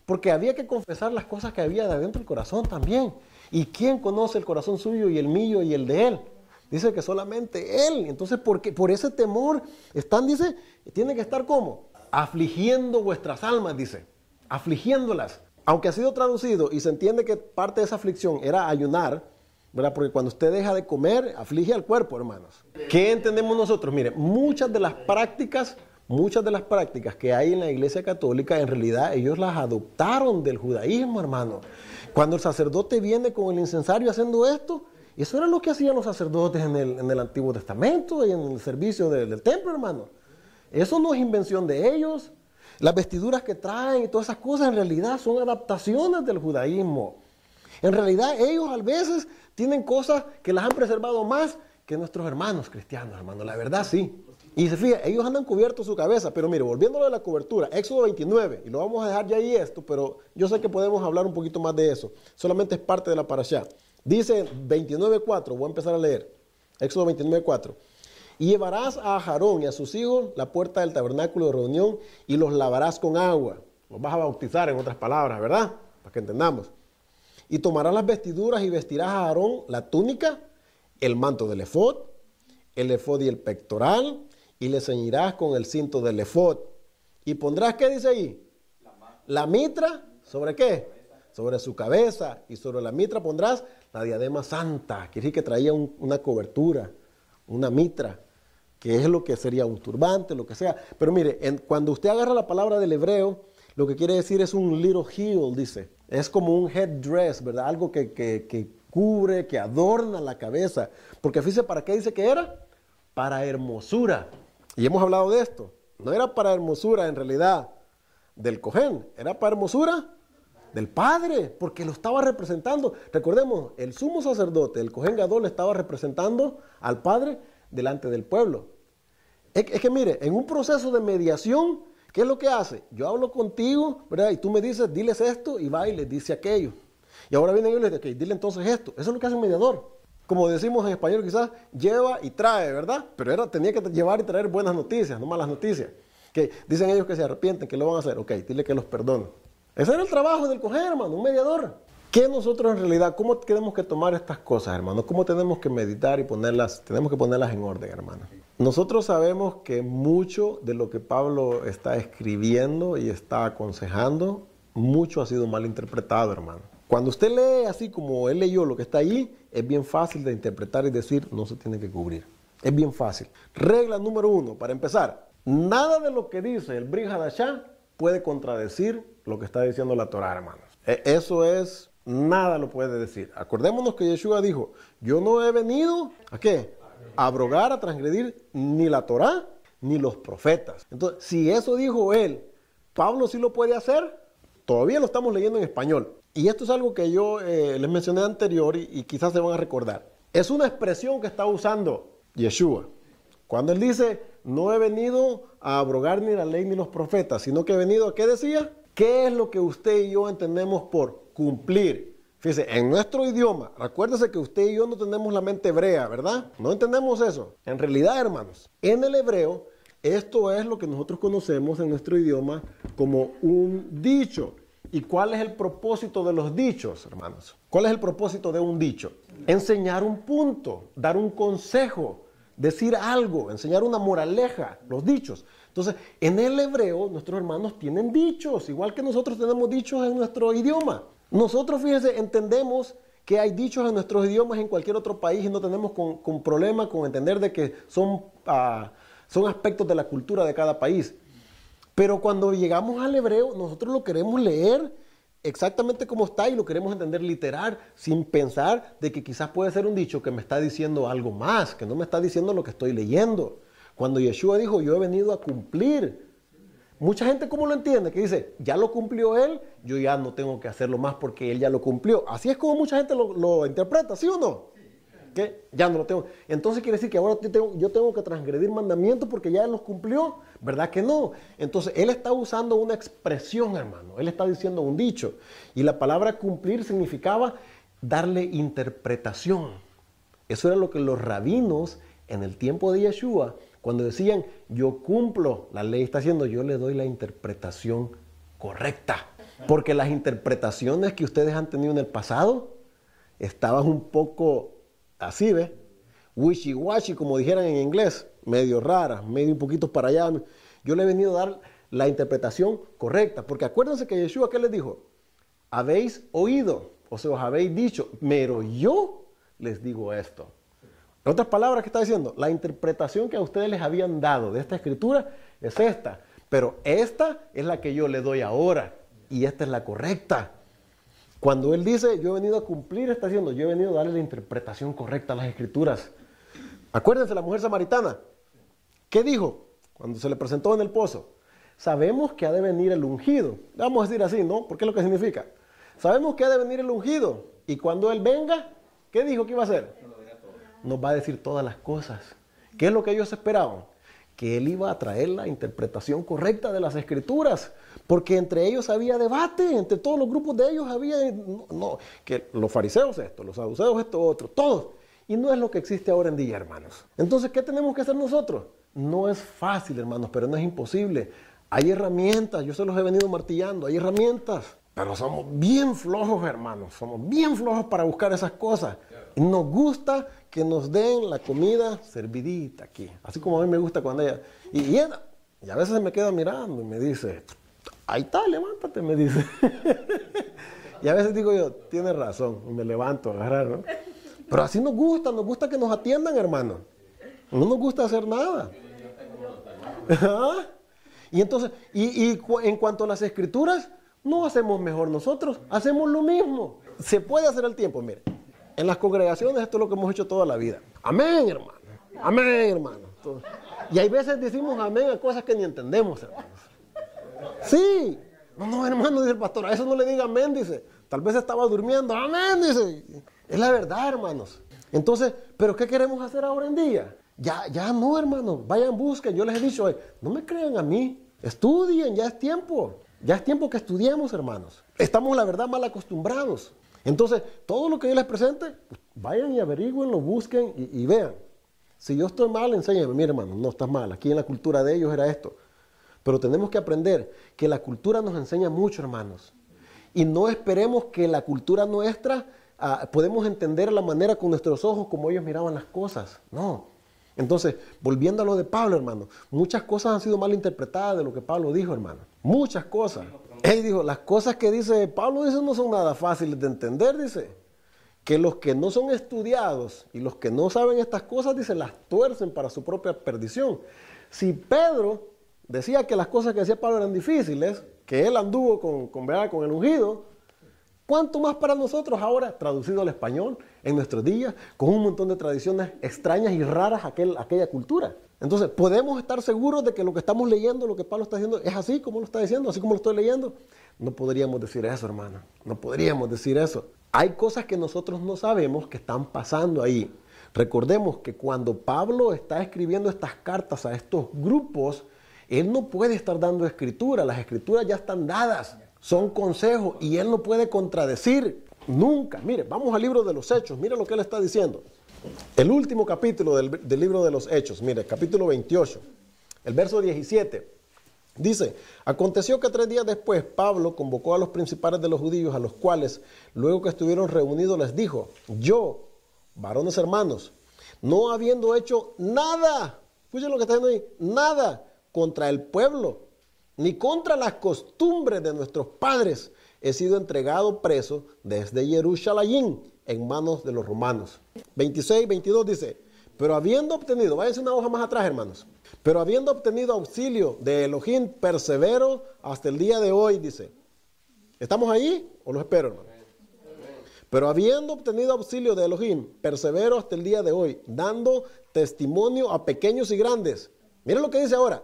Porque había que confesar las cosas que había de adentro del corazón también. ¿Y quién conoce el corazón suyo y el mío y el de él? Dice que solamente él. Entonces por ese temor están, dice, tiene que estar ¿cómo? Afligiendo vuestras almas, dice. Afligiéndolas. Aunque ha sido traducido y se entiende que parte de esa aflicción era ayunar, ¿verdad? Porque cuando usted deja de comer, aflige al cuerpo, hermanos. ¿Qué entendemos nosotros? Mire, muchas de las prácticas que hay en la Iglesia Católica, en realidad ellos las adoptaron del judaísmo, hermano. Cuando el sacerdote viene con el incensario haciendo esto, eso era lo que hacían los sacerdotes en el Antiguo Testamento y en el servicio del templo, hermano. Eso no es invención de ellos. Las vestiduras que traen y todas esas cosas en realidad son adaptaciones del judaísmo. En realidad ellos a veces tienen cosas que las han preservado más que nuestros hermanos cristianos, hermano. La verdad sí. Y se fija, ellos andan cubiertos su cabeza, pero mire, volviendo a lo de la cobertura, Éxodo 29, y lo vamos a dejar ya ahí esto, pero yo sé que podemos hablar un poquito más de eso, solamente es parte de la parashá. Dice 29:4, voy a empezar a leer, Éxodo 29:4. Y llevarás a Aarón y a sus hijos la puerta del tabernáculo de reunión y los lavarás con agua. Los vas a bautizar en otras palabras, ¿verdad? Para que entendamos. Y tomarás las vestiduras y vestirás a Aarón la túnica, el manto del efod y el pectoral, y le ceñirás con el cinto del efod. Y pondrás, ¿qué dice ahí? La mitra, ¿sobre qué? Sobre su cabeza. Y sobre la mitra pondrás la diadema santa. Quiere decir que traía una cobertura, una mitra, que es lo que sería un turbante, lo que sea. Pero mire, cuando usted agarra la palabra del hebreo, lo que quiere decir es un little heel, dice. Es como un headdress, ¿verdad? Algo que cubre, que adorna la cabeza. Porque fíjese, ¿para qué dice que era? Para hermosura. Y hemos hablado de esto. No era para hermosura en realidad del Cohen, era para hermosura del Padre, porque lo estaba representando. Recordemos, el sumo sacerdote, el Cohen Gadol, estaba representando al Padre delante del pueblo. Es que mire, en un proceso de mediación, ¿qué es lo que hace? Yo hablo contigo, ¿verdad? Y tú me dices, diles esto, y va y les dice aquello. Y ahora vienen ellos y les dicen, ok, dile entonces esto. Eso es lo que hace un mediador. Como decimos en español quizás, lleva y trae, ¿verdad? Pero tenía que llevar y traer buenas noticias, no malas noticias. Que dicen ellos que se arrepienten, que lo van a hacer. Ok, dile que los perdono. Ese era el trabajo del Cohen, hermano, un mediador. ¿Qué nosotros en realidad, cómo tenemos que tomar estas cosas, hermano? ¿Cómo tenemos que meditar y tenemos que ponerlas en orden, hermano? Nosotros sabemos que mucho de lo que Pablo está escribiendo y está aconsejando, mucho ha sido mal interpretado, hermano. Cuando usted lee así como él leyó lo que está ahí, es bien fácil de interpretar y decir, no se tiene que cubrir. Es bien fácil. Regla número 1, para empezar, nada de lo que dice el Brit Hadashah puede contradecir lo que está diciendo la Torah, hermanos. Eso es, nada lo puede decir. Acordémonos que Yeshua dijo, yo no he venido, ¿a qué? A abrogar, a transgredir ni la Torah ni los profetas. Entonces, si eso dijo él, Pablo sí lo puede hacer. Todavía lo estamos leyendo en español. Y esto es algo que yo les mencioné anterior y quizás se van a recordar. Es una expresión que está usando Yeshua. Cuando él dice, no he venido a abrogar ni la ley ni los profetas, sino que he venido a, ¿qué decía? ¿Qué es lo que usted y yo entendemos por cumplir? Fíjese, en nuestro idioma, recuérdese que usted y yo no tenemos la mente hebrea, ¿verdad? No entendemos eso. En realidad, hermanos, en el hebreo, esto es lo que nosotros conocemos en nuestro idioma como un dicho. ¿Y cuál es el propósito de los dichos, hermanos? ¿Cuál es el propósito de un dicho? Enseñar un punto, dar un consejo, decir algo, enseñar una moraleja, los dichos. Entonces, en el hebreo, nuestros hermanos tienen dichos, igual que nosotros tenemos dichos en nuestro idioma. Nosotros, fíjense, entendemos que hay dichos en nuestros idiomas en cualquier otro país y no tenemos con problema con entender de que son aspectos de la cultura de cada país. Pero cuando llegamos al hebreo, nosotros lo queremos leer exactamente como está y lo queremos entender literal, sin pensar de que quizás puede ser un dicho que me está diciendo algo más, que no me está diciendo lo que estoy leyendo. Cuando Yeshua dijo, yo he venido a cumplir. Mucha gente, ¿cómo lo entiende? Que dice, ya lo cumplió él, yo ya no tengo que hacerlo más porque él ya lo cumplió. Así es como mucha gente lo interpreta, ¿sí o no? ¿Qué? Ya no lo tengo. Entonces quiere decir que ahora yo tengo que transgredir mandamientos porque ya él los cumplió. ¿Verdad que no? Entonces él está usando una expresión, hermano. Él está diciendo un dicho. Y la palabra cumplir significaba darle interpretación. Eso era lo que los rabinos en el tiempo de Yeshua, cuando decían, yo cumplo, la ley está haciendo, yo le doy la interpretación correcta. Porque las interpretaciones que ustedes han tenido en el pasado estaban un poco así, ¿ves? Wishy-washy, como dijeran en inglés, medio raras, medio un poquito para allá. Yo le he venido a dar la interpretación correcta, porque acuérdense que Yeshua, ¿qué les dijo? Habéis oído, o sea, os habéis dicho, pero yo les digo esto. En otras palabras, ¿qué está diciendo? La interpretación que a ustedes les habían dado de esta escritura es esta, pero esta es la que yo le doy ahora, y esta es la correcta. Cuando él dice, yo he venido a cumplir, está diciendo, yo he venido a darle la interpretación correcta a las escrituras. Acuérdense, la mujer samaritana, ¿qué dijo cuando se le presentó en el pozo? Sabemos que ha de venir el ungido. Vamos a decir así, ¿no? Porque es lo que significa. Sabemos que ha de venir el ungido. Y cuando él venga, ¿qué dijo que iba a hacer? Nos va a decir todas las cosas. ¿Qué es lo que ellos esperaban? que él iba a traer la interpretación correcta de las escrituras, porque entre ellos había debate, entre todos los grupos de ellos había, que los fariseos esto, los saduceos esto, otro, todos. Y no es lo que existe ahora en día, hermanos. Entonces, ¿qué tenemos que hacer nosotros? No es fácil, hermanos, pero no es imposible. Hay herramientas, yo se los he venido martillando, hay herramientas, pero somos bien flojos, hermanos, somos bien flojos para buscar esas cosas. Y nos gusta que nos den la comida servidita aquí, así como a mí me gusta cuando ella... Y a veces se me queda mirando y me dice, ahí está, levántate, me dice. Y a veces digo yo, tienes razón, y me levanto a agarrar, ¿no? Pero así nos gusta que nos atiendan, hermano. No nos gusta hacer nada. Y entonces, en cuanto a las escrituras, no hacemos mejor nosotros, hacemos lo mismo. Se puede hacer al tiempo, mire. En las congregaciones esto es lo que hemos hecho toda la vida. Amén, hermano. Amén, hermano. Y hay veces decimos amén a cosas que ni entendemos, hermanos. Sí. No, hermano, dice el pastor, a eso no le diga amén, dice. Tal vez estaba durmiendo. Amén, dice. Es la verdad, hermanos. Entonces, ¿pero qué queremos hacer ahora en día? Ya no, hermanos. Vayan, busquen. Yo les he dicho, no me crean a mí. Estudien, ya es tiempo. Ya es tiempo que estudiemos, hermanos. Estamos, la verdad, mal acostumbrados. Entonces, todo lo que yo les presente, vayan y averigüen, lo busquen y vean. Si yo estoy mal, enséñame. Mira, hermano, no estás mal. Aquí en la cultura de ellos era esto. Pero tenemos que aprender que la cultura nos enseña mucho, hermanos. Y no esperemos que la cultura nuestra podemos entender la manera con nuestros ojos como ellos miraban las cosas. No. Entonces, volviendo a lo de Pablo, hermano, muchas cosas han sido mal interpretadas de lo que Pablo dijo, hermano. Muchas cosas. Él dijo, las cosas que dice Pablo, dice, no son nada fáciles de entender, dice. Que los que no son estudiados y los que no saben estas cosas, dice, las tuercen para su propia perdición. Si Pedro decía que las cosas que decía Pablo eran difíciles, que él anduvo con el ungido, ¿cuánto más para nosotros ahora, traducido al español, en nuestros días, con un montón de tradiciones extrañas y raras a aquella cultura? Entonces, ¿podemos estar seguros de que lo que estamos leyendo, lo que Pablo está diciendo, es así como lo está diciendo, así como lo estoy leyendo? No podríamos decir eso, hermano. No podríamos decir eso. Hay cosas que nosotros no sabemos que están pasando ahí. Recordemos que cuando Pablo está escribiendo estas cartas a estos grupos, él no puede estar dando escritura. Las escrituras ya están dadas. Son consejos y él no puede contradecir nunca. Mire, vamos al libro de los Hechos. Mire lo que él está diciendo. El último capítulo del libro de los Hechos. Mire, capítulo 28, el verso 17. Dice, aconteció que 3 días después Pablo convocó a los principales de los judíos, a los cuales, luego que estuvieron reunidos, les dijo, yo, varones hermanos, no habiendo hecho nada, escuchen lo que está diciendo ahí, nada contra el pueblo, ni contra las costumbres de nuestros padres, he sido entregado preso desde Jerusalén en manos de los romanos. 26, 22 dice, pero habiendo obtenido, váyanse una hoja más atrás, hermanos, pero habiendo obtenido auxilio de Elohim, persevero hasta el día de hoy, dice. ¿Estamos ahí o lo espero, hermano? Pero habiendo obtenido auxilio de Elohim, persevero hasta el día de hoy, dando testimonio a pequeños y grandes. Miren lo que dice ahora.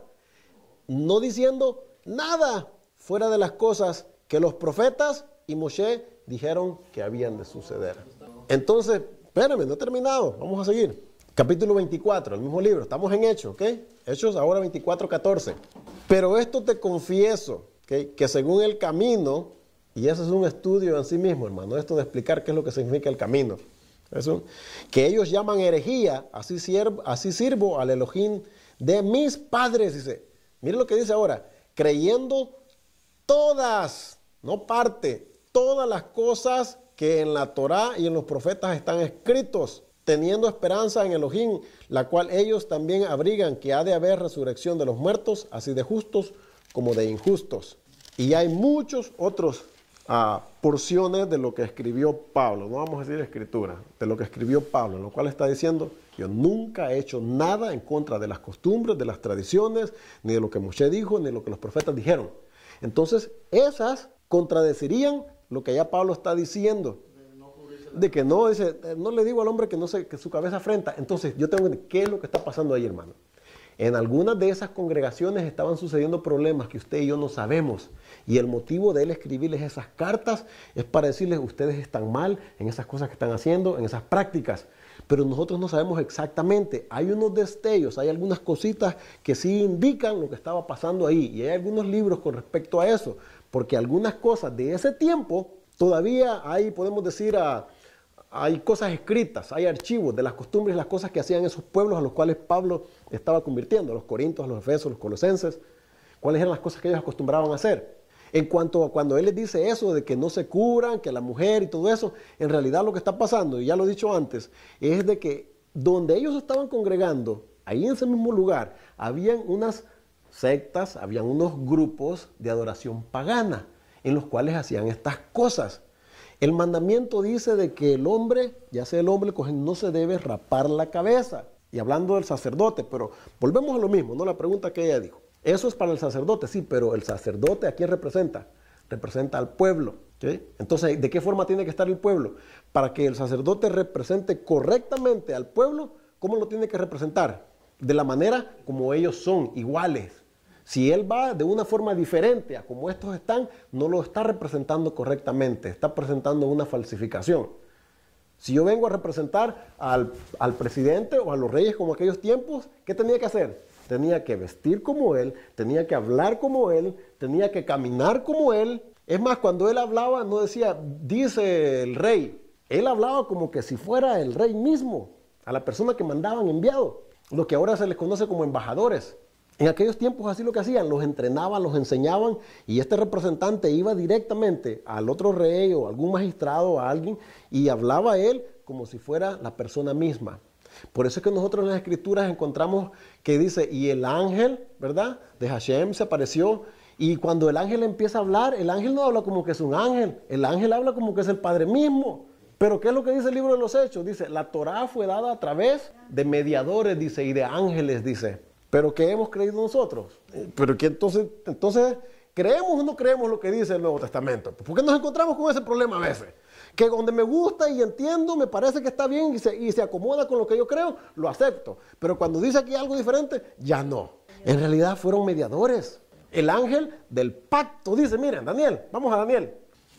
No diciendo nada fuera de las cosas que los profetas y Moshe dijeron que habían de suceder. Entonces, espérenme, no he terminado, vamos a seguir. Capítulo 24, el mismo libro, estamos en Hechos, ¿ok? Hechos ahora 24, 14. Pero esto te confieso, ¿okay? Que según el camino, y eso es un estudio en sí mismo, hermano, esto de explicar qué es lo que significa el camino. Eso, que ellos llaman herejía, así sirvo al Elohim de mis padres, dice. Miren lo que dice ahora, creyendo todas, no parte, todas las cosas que en la Torá y en los profetas están escritos, teniendo esperanza en Elohim, la cual ellos también abrigan que ha de haber resurrección de los muertos, así de justos como de injustos. Y hay muchos otros porciones de lo que escribió Pablo, no vamos a decir escritura, de lo que escribió Pablo, en lo cual está diciendo, yo nunca he hecho nada en contra de las costumbres, de las tradiciones, ni de lo que Moshe dijo, ni de lo que los profetas dijeron. Entonces, esas contradecirían lo que ya Pablo está diciendo. De que no, dice, no le digo al hombre que no sé, que su cabeza afrenta. Entonces, yo tengo que ver qué es lo que está pasando ahí, hermano. En algunas de esas congregaciones estaban sucediendo problemas que usted y yo no sabemos. Y el motivo de él escribirles esas cartas es para decirles, ustedes están mal en esas cosas que están haciendo, en esas prácticas. pero nosotros no sabemos exactamente. Hay unos destellos, hay algunas cositas que sí indican lo que estaba pasando ahí, y hay algunos libros con respecto a eso, porque algunas cosas de ese tiempo todavía hay, podemos decir, hay cosas escritas, hay archivos de las costumbres y las cosas que hacían esos pueblos a los cuales Pablo estaba convirtiendo, a los corintios, a los efesios, a los colosenses, cuáles eran las cosas que ellos acostumbraban a hacer. En cuanto a cuando él les dice eso de que no se curan, que la mujer y todo eso, en realidad lo que está pasando, y ya lo he dicho antes, es de que donde ellos estaban congregando, ahí en ese mismo lugar, habían unas sectas, habían unos grupos de adoración pagana, en los cuales hacían estas cosas. El mandamiento dice de que el hombre, ya sea el hombre, no se debe rapar la cabeza. Y hablando del sacerdote, pero volvemos a lo mismo, ¿no? La pregunta que ella dijo. Eso es para el sacerdote, sí, pero el sacerdote ¿a quién representa? Representa al pueblo. ¿Sí? Entonces, ¿de qué forma tiene que estar el pueblo? Para que el sacerdote represente correctamente al pueblo, ¿cómo lo tiene que representar? De la manera como ellos son, iguales. Si él va de una forma diferente a como estos están, no lo está representando correctamente, está presentando una falsificación. Si yo vengo a representar al presidente o a los reyes como aquellos tiempos, ¿qué tenía que hacer? Tenía que vestir como él, tenía que hablar como él, tenía que caminar como él. Es más, cuando él hablaba, no decía, dice el rey. Él hablaba como que si fuera el rey mismo, a la persona que mandaban enviado, lo que ahora se les conoce como embajadores. En aquellos tiempos así lo que hacían, los entrenaban, los enseñaban, y este representante iba directamente al otro rey o algún magistrado o a alguien y hablaba a él como si fuera la persona misma. Por eso es que nosotros en las escrituras encontramos que dice, y el ángel, ¿verdad?, de Hashem se apareció, y cuando el ángel empieza a hablar, el ángel no habla como que es un ángel, el ángel habla como que es el Padre mismo. Pero ¿qué es lo que dice el libro de los Hechos? Dice, la Torá fue dada a través de mediadores, dice, y de ángeles, dice. ¿Pero qué hemos creído nosotros? ¿Pero qué entonces, creemos o no creemos lo que dice el Nuevo Testamento? ¿Por qué nos encontramos con ese problema a veces? Que donde me gusta y entiendo, me parece que está bien y se acomoda con lo que yo creo, lo acepto. Pero cuando dice aquí algo diferente, ya no. En realidad fueron mediadores. El ángel del pacto dice, miren, Daniel, vamos a Daniel.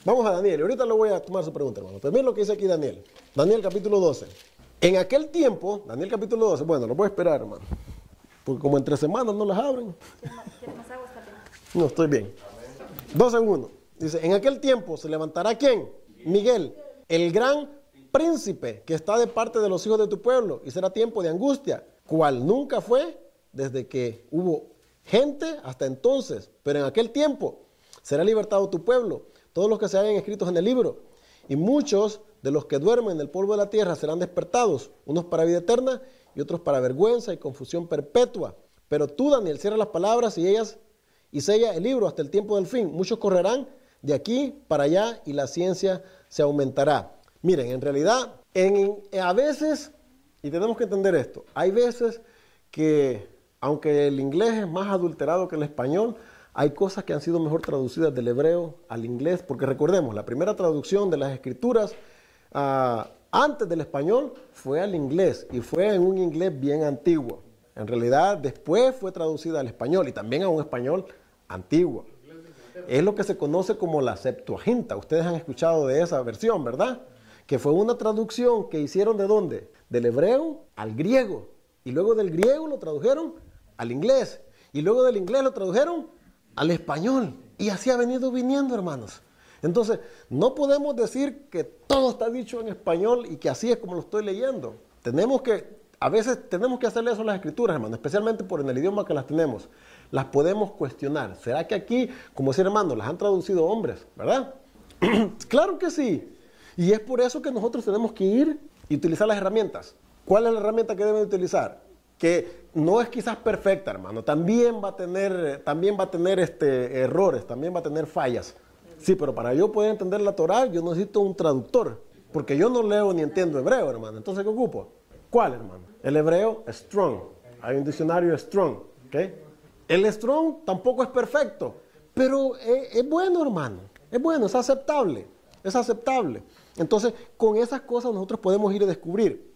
Vamos a Daniel, y ahorita le voy a tomar su pregunta, hermano. Pero miren lo que dice aquí Daniel. Daniel capítulo 12. En aquel tiempo, Daniel capítulo 12, bueno, lo voy a esperar, hermano. Porque como entre semanas no las abren. ¿Quieres más agua? No, estoy bien. 2 segundos. Dice, en aquel tiempo se levantará ¿quién? Miguel, el gran príncipe que está de parte de los hijos de tu pueblo, y será tiempo de angustia, cual nunca fue desde que hubo gente hasta entonces. Pero en aquel tiempo será libertado tu pueblo, todos los que se hayan escritos en el libro, y muchos de los que duermen en el polvo de la tierra serán despertados, unos para vida eterna y otros para vergüenza y confusión perpetua. Pero tú, Daniel, cierra las palabras y sella el libro hasta el tiempo del fin. Muchos correrán de aquí para allá y la ciencia se aumentará. Miren, en realidad, a veces, y tenemos que entender esto, hay veces que, aunque el inglés es más adulterado que el español, hay cosas que han sido mejor traducidas del hebreo al inglés, porque recordemos, la primera traducción de las escrituras antes del español fue al inglés, y fue en un inglés bien antiguo. En realidad, después fue traducida al español, y también a un español antiguo. Es lo que se conoce como la Septuaginta. Ustedes han escuchado de esa versión, ¿verdad? Que fue una traducción que hicieron ¿de dónde? Del hebreo al griego. Y luego del griego lo tradujeron al inglés. Y luego del inglés lo tradujeron al español. Y así ha venido viniendo, hermanos. Entonces, no podemos decir que todo está dicho en español y que así es como lo estoy leyendo. A veces tenemos que hacerle eso a las escrituras, hermanos, especialmente por en el idioma que las tenemos. Las podemos cuestionar. ¿Será que aquí, como decir, hermano, las han traducido hombres, verdad? Claro que sí. Y es por eso que nosotros tenemos que ir y utilizar las herramientas. ¿Cuál es la herramienta que deben utilizar? Que no es quizás perfecta, hermano. También va a tener errores, también va a tener fallas. Sí, pero para yo poder entender la Torá, yo necesito un traductor. Porque yo no leo ni entiendo hebreo, hermano. Entonces, ¿qué ocupo? ¿Cuál, hermano? El hebreo Strong. Hay un diccionario Strong. ¿Okay? El Strong tampoco es perfecto, pero es bueno, hermano. Es bueno, es aceptable. Es aceptable. Entonces, con esas cosas nosotros podemos ir a descubrir.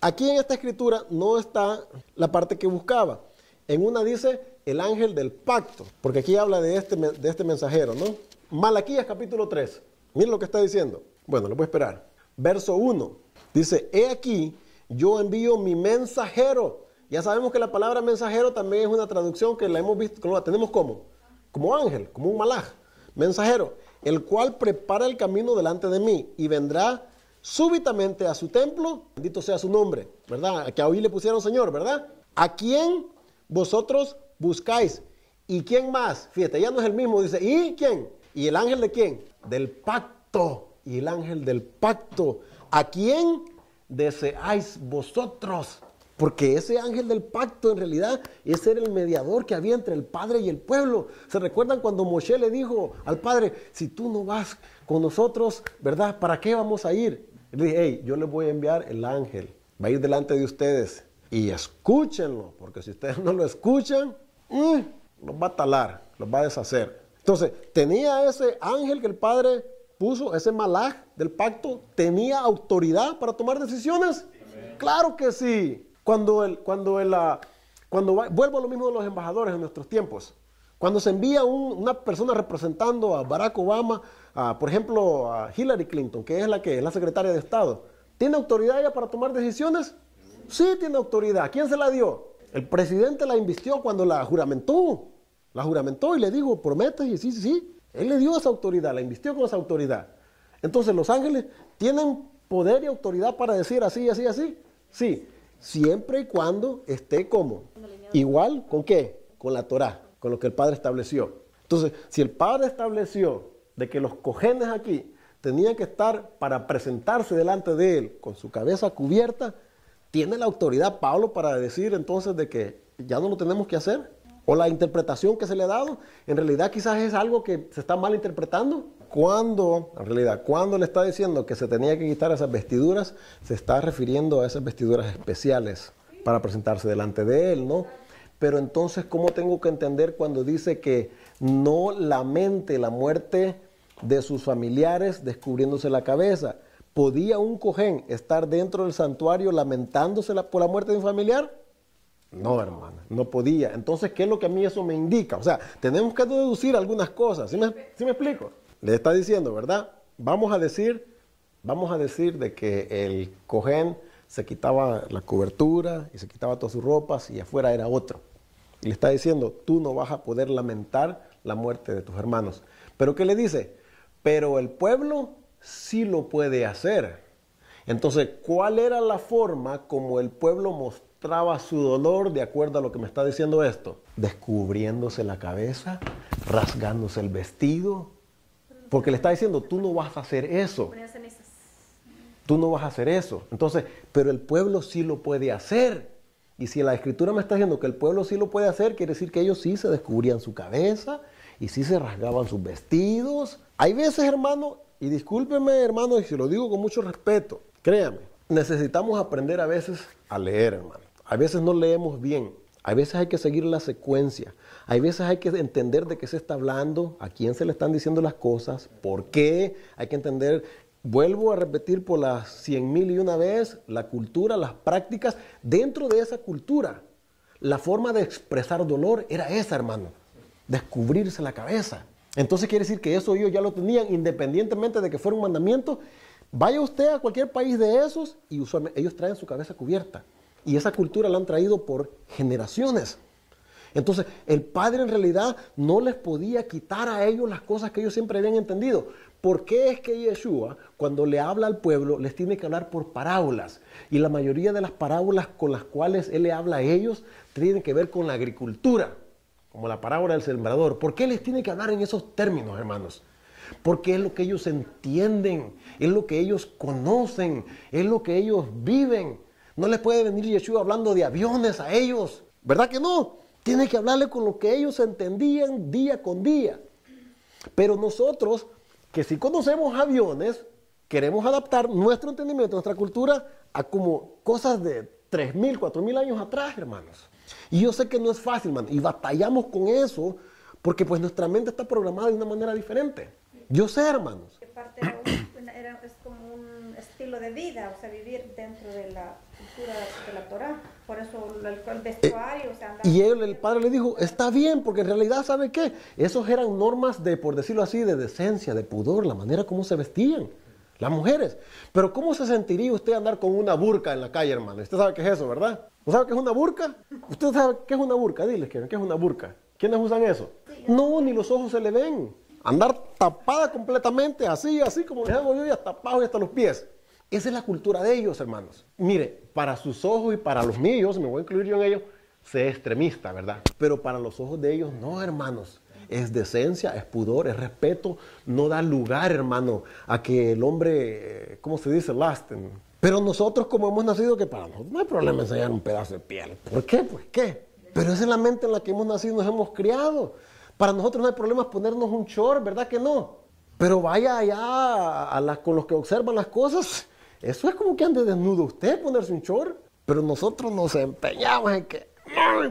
Aquí en esta escritura no está la parte que buscaba. En una dice el ángel del pacto, porque aquí habla de este mensajero, ¿no? Malaquías capítulo 3. Miren lo que está diciendo. Bueno, lo voy a esperar. Verso 1. Dice, he aquí yo envío mi mensajero. Ya sabemos que la palabra mensajero también es una traducción que la hemos visto, la tenemos como ángel, como un malaj, mensajero, el cual prepara el camino delante de mí y vendrá súbitamente a su templo, bendito sea su nombre, ¿verdad? Que a hoy le pusieron Señor, ¿verdad? ¿A quién vosotros buscáis? ¿Y quién más? Fíjate, ya no es el mismo, dice, ¿y quién? ¿Y el ángel de quién? Del pacto. Y el ángel del pacto. ¿A quién deseáis vosotros? Porque ese ángel del pacto en realidad ese era el mediador que había entre el Padre y el pueblo. ¿Se recuerdan cuando Moshe le dijo al Padre, si tú no vas con nosotros, ¿verdad? ¿Para qué vamos a ir? Él dice, hey, yo les voy a enviar el ángel. Va a ir delante de ustedes. Y escúchenlo, porque si ustedes no lo escuchan, los va a talar, los va a deshacer. Entonces, tenía ese ángel que el Padre puso, ese malaj del pacto, ¿tenía autoridad para tomar decisiones? Amén. Claro que sí. Vuelvo a lo mismo de los embajadores en nuestros tiempos. Cuando se envía una persona representando a Barack Obama, por ejemplo, a Hillary Clinton, que es la secretaria de Estado, ¿tiene autoridad ella para tomar decisiones? Sí, tiene autoridad. ¿Quién se la dio? El presidente la invistió cuando la juramentó. La juramentó y le dijo, prometes, y sí. Él le dio esa autoridad, la invistió con esa autoridad. Entonces, ¿los ángeles tienen poder y autoridad para decir así, así, así? Sí. Siempre y cuando esté como igual, ¿con qué? Con la Torá, con lo que el Padre estableció. Entonces, si el Padre estableció de que los cojenes aquí tenían que estar para presentarse delante de él con su cabeza cubierta, ¿tiene la autoridad Pablo para decir entonces de que ya no lo tenemos que hacer? ¿O la interpretación que se le ha dado, en realidad quizás es algo que se está mal interpretando? Cuando le está diciendo que se tenía que quitar esas vestiduras, se está refiriendo a esas vestiduras especiales para presentarse delante de él, ¿no? Pero entonces, ¿cómo tengo que entender cuando dice que no lamente la muerte de sus familiares descubriéndose la cabeza? ¿Podía un cojén estar dentro del santuario lamentándose por la muerte de un familiar? No, hermana, no podía. Entonces, ¿qué es lo que a mí eso me indica? O sea, tenemos que deducir algunas cosas. ¿Sí me explico? Le está diciendo, ¿verdad? Vamos a decir de que el cojén se quitaba la cobertura y se quitaba todas sus ropas y afuera era otro. Y le está diciendo, tú no vas a poder lamentar la muerte de tus hermanos. ¿Pero qué le dice? Pero el pueblo sí lo puede hacer. Entonces, ¿cuál era la forma como el pueblo mostraba su dolor de acuerdo a lo que me está diciendo esto? Descubriéndose la cabeza, rasgándose el vestido. Porque le está diciendo, tú no vas a hacer eso. Tú no vas a hacer eso. Entonces, pero el pueblo sí lo puede hacer. Y si la Escritura me está diciendo que el pueblo sí lo puede hacer, quiere decir que ellos sí se descubrían su cabeza y sí se rasgaban sus vestidos. Hay veces, hermano, y discúlpeme, hermano, y se lo digo con mucho respeto, créame, necesitamos aprender a veces a leer, hermano. A veces no leemos bien. A veces hay que seguir la secuencia. Hay veces hay que entender de qué se está hablando, a quién se le están diciendo las cosas, por qué. Hay que entender, vuelvo a repetir por las 100,000 y una vez, la cultura, las prácticas. Dentro de esa cultura, la forma de expresar dolor era esa, hermano. Descubrirse la cabeza. Entonces quiere decir que eso ellos ya lo tenían, independientemente de que fuera un mandamiento. Vaya usted a cualquier país de esos y usualmente ellos traen su cabeza cubierta. Y esa cultura la han traído por generaciones. Entonces, el Padre en realidad no les podía quitar a ellos las cosas que ellos siempre habían entendido. ¿Por qué es que Yeshua, cuando le habla al pueblo, les tiene que hablar por parábolas? Y la mayoría de las parábolas con las cuales Él le habla a ellos tienen que ver con la agricultura, como la parábola del sembrador. ¿Por qué les tiene que hablar en esos términos, hermanos? Porque es lo que ellos entienden, es lo que ellos conocen, es lo que ellos viven. No les puede venir Yeshua hablando de aviones a ellos, ¿verdad que no? Tiene que hablarle con lo que ellos entendían día con día. Pero nosotros, que sí conocemos aviones, queremos adaptar nuestro entendimiento, nuestra cultura, a como cosas de 3,000, 4,000 años atrás, hermanos. Y yo sé que no es fácil, hermano, y batallamos con eso, porque pues nuestra mente está programada de una manera diferente. Yo sé, hermanos. Es como un estilo de vida, o sea, vivir dentro de la cultura de la Torá. Por eso el vestuario, o sea, y el Padre le dijo, está bien, porque en realidad, ¿sabe qué? Esos eran normas de, por decirlo así, de decencia, de pudor, la manera como se vestían. las mujeres. Pero ¿cómo se sentiría usted andar con una burka en la calle, hermano? Usted sabe qué es eso, ¿verdad? ¿No sabe qué es una burka? ¿Usted sabe qué es una burka? Diles, ¿qué es una burka? ¿Quiénes usan eso? No, ni los ojos se le ven. Andar tapada completamente, así como les hago yo, y hasta abajo y hasta los pies. Esa es la cultura de ellos, hermanos. Mire, para sus ojos y para los míos, me voy a incluir yo en ellos, sé extremista, ¿verdad? Pero para los ojos de ellos, no, hermanos. Es decencia, es pudor, es respeto. No da lugar, hermano, a que el hombre, ¿cómo se dice? Lasten. Pero nosotros, como hemos nacido, que para nosotros no hay problema enseñar un pedazo de piel. ¿Por qué? Pues, ¿qué? Pero esa es la mente en la que hemos nacido y nos hemos criado. Para nosotros no hay problema ponernos un short, ¿verdad que no? Pero vaya allá con los que observan las cosas. Eso es como que ande desnudo usted, ponerse un short. Pero nosotros nos empeñamos en que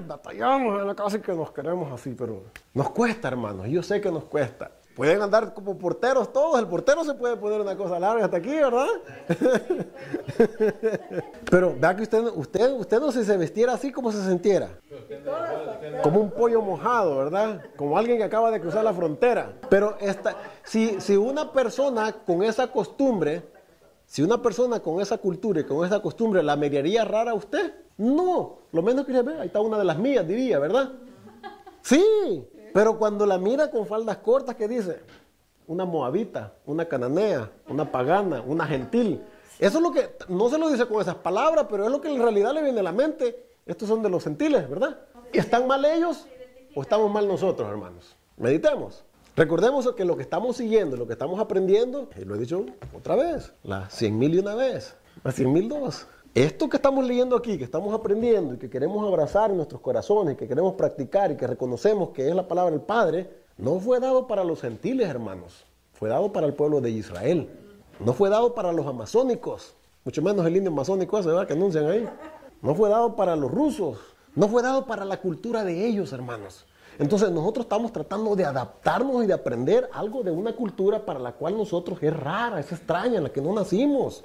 batallamos en la casa y que nos queremos así, pero nos cuesta, hermanos. Yo sé que nos cuesta. Pueden andar como porteros todos. El portero se puede poner una cosa larga hasta aquí, ¿verdad? Pero vea que usted no sé si se vistiera así, como se sintiera. Como un pollo mojado, ¿verdad? Como alguien que acaba de cruzar la frontera. Pero si una persona con esa costumbre, si una persona con esa cultura y con esa costumbre la miraría rara a usted, no. Lo menos que se ve, ahí está una de las mías, diría, ¿verdad? Sí. Pero cuando la mira con faldas cortas, ¿qué dice? Una moabita, una cananea, una pagana, una gentil. Eso es lo que, no se lo dice con esas palabras, pero es lo que en realidad le viene a la mente. Estos son de los gentiles, ¿verdad? ¿Están mal ellos o estamos mal nosotros, hermanos? Meditemos. Recordemos que lo que estamos siguiendo, lo que estamos aprendiendo, y lo he dicho otra vez, las 100.001 vez, las 100.002. Esto que estamos leyendo aquí, que estamos aprendiendo y que queremos abrazar en nuestros corazones, que queremos practicar y que reconocemos que es la palabra del Padre, no fue dado para los gentiles, hermanos. Fue dado para el pueblo de Israel. No fue dado para los amazónicos, mucho menos el indio amazónico ese, ¿verdad?, que anuncian ahí. No fue dado para los rusos. No fue dado para la cultura de ellos, hermanos. Entonces nosotros estamos tratando de adaptarnos y de aprender algo de una cultura para la cual nosotros es rara, es extraña, en la que no nacimos.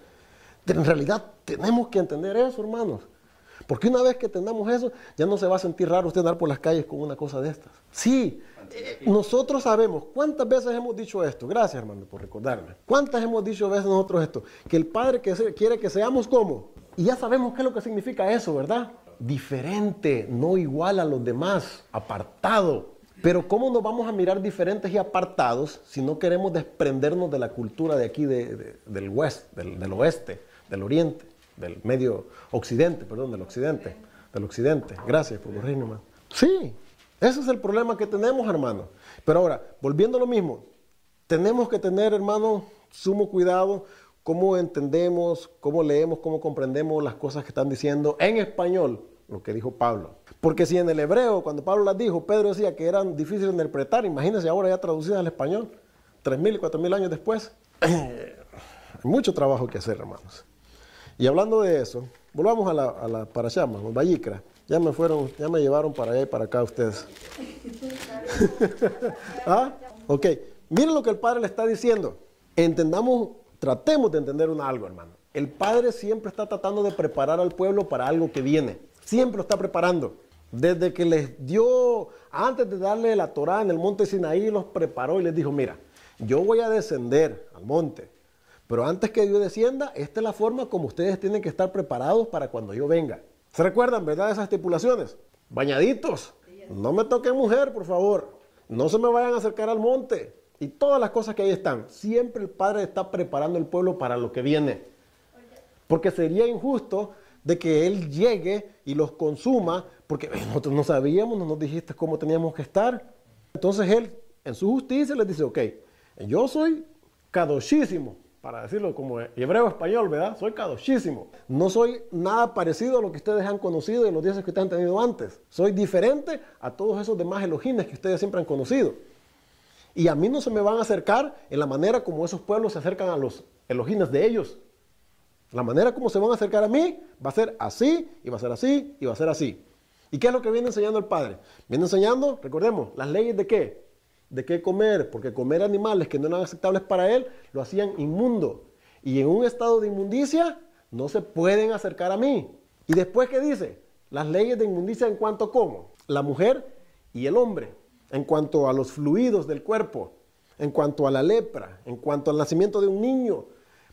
En realidad tenemos que entender eso, hermanos. Porque una vez que entendamos eso, ya no se va a sentir raro usted andar por las calles con una cosa de estas. Sí, nosotros sabemos. ¿Cuántas veces hemos dicho esto? Gracias, hermano, por recordarme. ¿Cuántas hemos dicho veces nosotros esto? Que el Padre quiere que seamos como. Y ya sabemos qué es lo que significa eso, ¿verdad? Diferente, no igual a los demás, apartado. Pero ¿cómo nos vamos a mirar diferentes y apartados si no queremos desprendernos de la cultura de aquí, del oeste, del oriente, del medio occidente, perdón, del occidente. Gracias por corregirme, hermano. Sí, ese es el problema que tenemos, hermano. Pero ahora, volviendo a lo mismo, tenemos que tener, hermano, sumo cuidado cómo entendemos, cómo leemos, cómo comprendemos las cosas que están diciendo en español, lo que dijo Pablo. Porque si en el hebreo, cuando Pablo las dijo, Pedro decía que eran difíciles de interpretar, imagínense ahora ya traducidas al español, 3.000 y 4.000 años después. Hay mucho trabajo que hacer, hermanos. Y hablando de eso, volvamos a la Parashá, Vayikra. Ya me llevaron para allá y para acá ustedes. ¿Ah? Ok, miren lo que el Padre le está diciendo. Tratemos de entender algo, hermano. El Padre siempre está tratando de preparar al pueblo para algo que viene. Siempre lo está preparando. Desde que les dio, antes de darle la Torá en el monte Sinaí, los preparó y les dijo, mira, yo voy a descender al monte, pero antes que yo descienda, esta es la forma como ustedes tienen que estar preparados para cuando yo venga. ¿Se recuerdan, verdad, esas estipulaciones? Bañaditos, no me toquen mujer, por favor, no se me vayan a acercar al monte, y todas las cosas que ahí están. Siempre el Padre está preparando al pueblo para lo que viene, porque sería injusto de que Él llegue y los consuma, porque nosotros no sabíamos, no nos dijiste cómo teníamos que estar. Entonces Él, en su justicia, les dice, ok, yo soy kadoshísimo, para decirlo como hebreo español, ¿verdad? Soy kadoshísimo. No soy nada parecido a lo que ustedes han conocido y los dioses que ustedes han tenido antes. Soy diferente a todos esos demás Elohines que ustedes siempre han conocido. Y a mí no se me van a acercar en la manera como esos pueblos se acercan a los Elohines de ellos. La manera como se van a acercar a mí va a ser así, y va a ser así, y va a ser así. ¿Y qué es lo que viene enseñando el Padre? Viene enseñando, recordemos, las leyes de qué. ¿De qué comer? Porque comer animales que no eran aceptables para Él, lo hacían inmundo. Y en un estado de inmundicia, no se pueden acercar a mí. ¿Y después qué dice? Las leyes de inmundicia en cuanto a cómo. La mujer y el hombre. En cuanto a los fluidos del cuerpo. En cuanto a la lepra. En cuanto al nacimiento de un niño.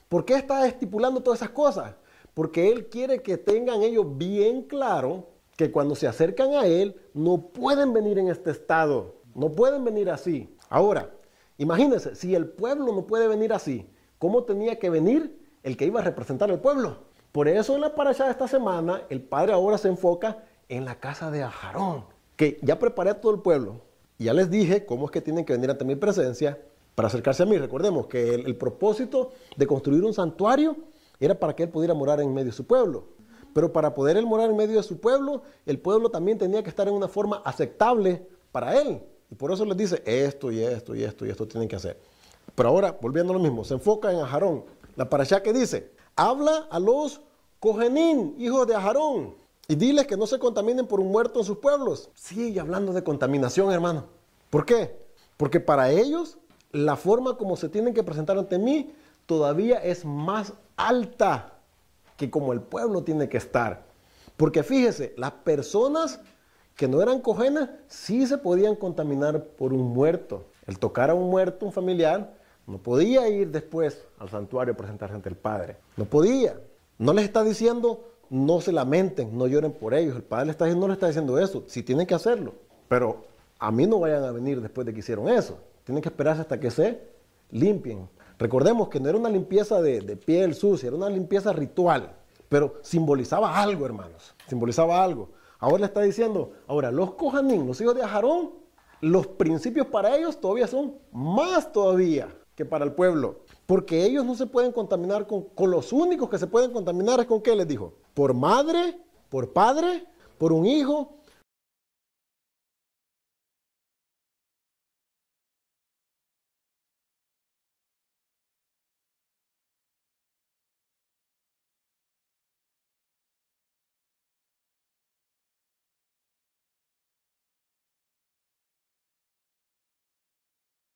¿Por qué está estipulando todas esas cosas? Porque Él quiere que tengan ellos bien claro que cuando se acercan a Él no pueden venir en este estado, no pueden venir así. Ahora, imagínense, si el pueblo no puede venir así, ¿cómo tenía que venir el que iba a representar al pueblo? Por eso en la parashá de esta semana, el Padre ahora se enfoca en la casa de Aarón, que ya preparé a todo el pueblo. Y ya les dije cómo es que tienen que venir ante mi presencia para acercarse a mí. Recordemos que el propósito de construir un santuario era para que Él pudiera morar en medio de su pueblo. Pero para poder Él morar en medio de su pueblo, el pueblo también tenía que estar en una forma aceptable para Él. Y por eso les dice esto y esto y esto y esto tienen que hacer. Pero ahora, volviendo a lo mismo, se enfoca en Aarón. La parashá que dice, habla a los Cohenim, hijos de Aarón, y diles que no se contaminen por un muerto en sus pueblos. Sigue hablando de contaminación, hermano. ¿Por qué? Porque para ellos, la forma como se tienen que presentar ante mí todavía es más alta que como el pueblo tiene que estar. Porque fíjese, las personas que no eran cohenas sí se podían contaminar por un muerto. El tocar a un muerto, un familiar, no podía ir después al santuario a presentarse ante el Padre. No podía. No les está diciendo, no se lamenten, no lloren por ellos. El Padre no le está diciendo eso. Sí tienen que hacerlo. Pero a mí no vayan a venir después de que hicieron eso. Tienen que esperarse hasta que se limpien. Recordemos que no era una limpieza de piel sucia, era una limpieza ritual. Pero simbolizaba algo, hermanos. Simbolizaba algo. Ahora le está diciendo, ahora los Cohanim, los hijos de Aarón, los principios para ellos todavía son más todavía que para el pueblo. Porque ellos no se pueden contaminar con los únicos que se pueden contaminar es con ¿qué les dijo? Por madre, por padre, por un hijo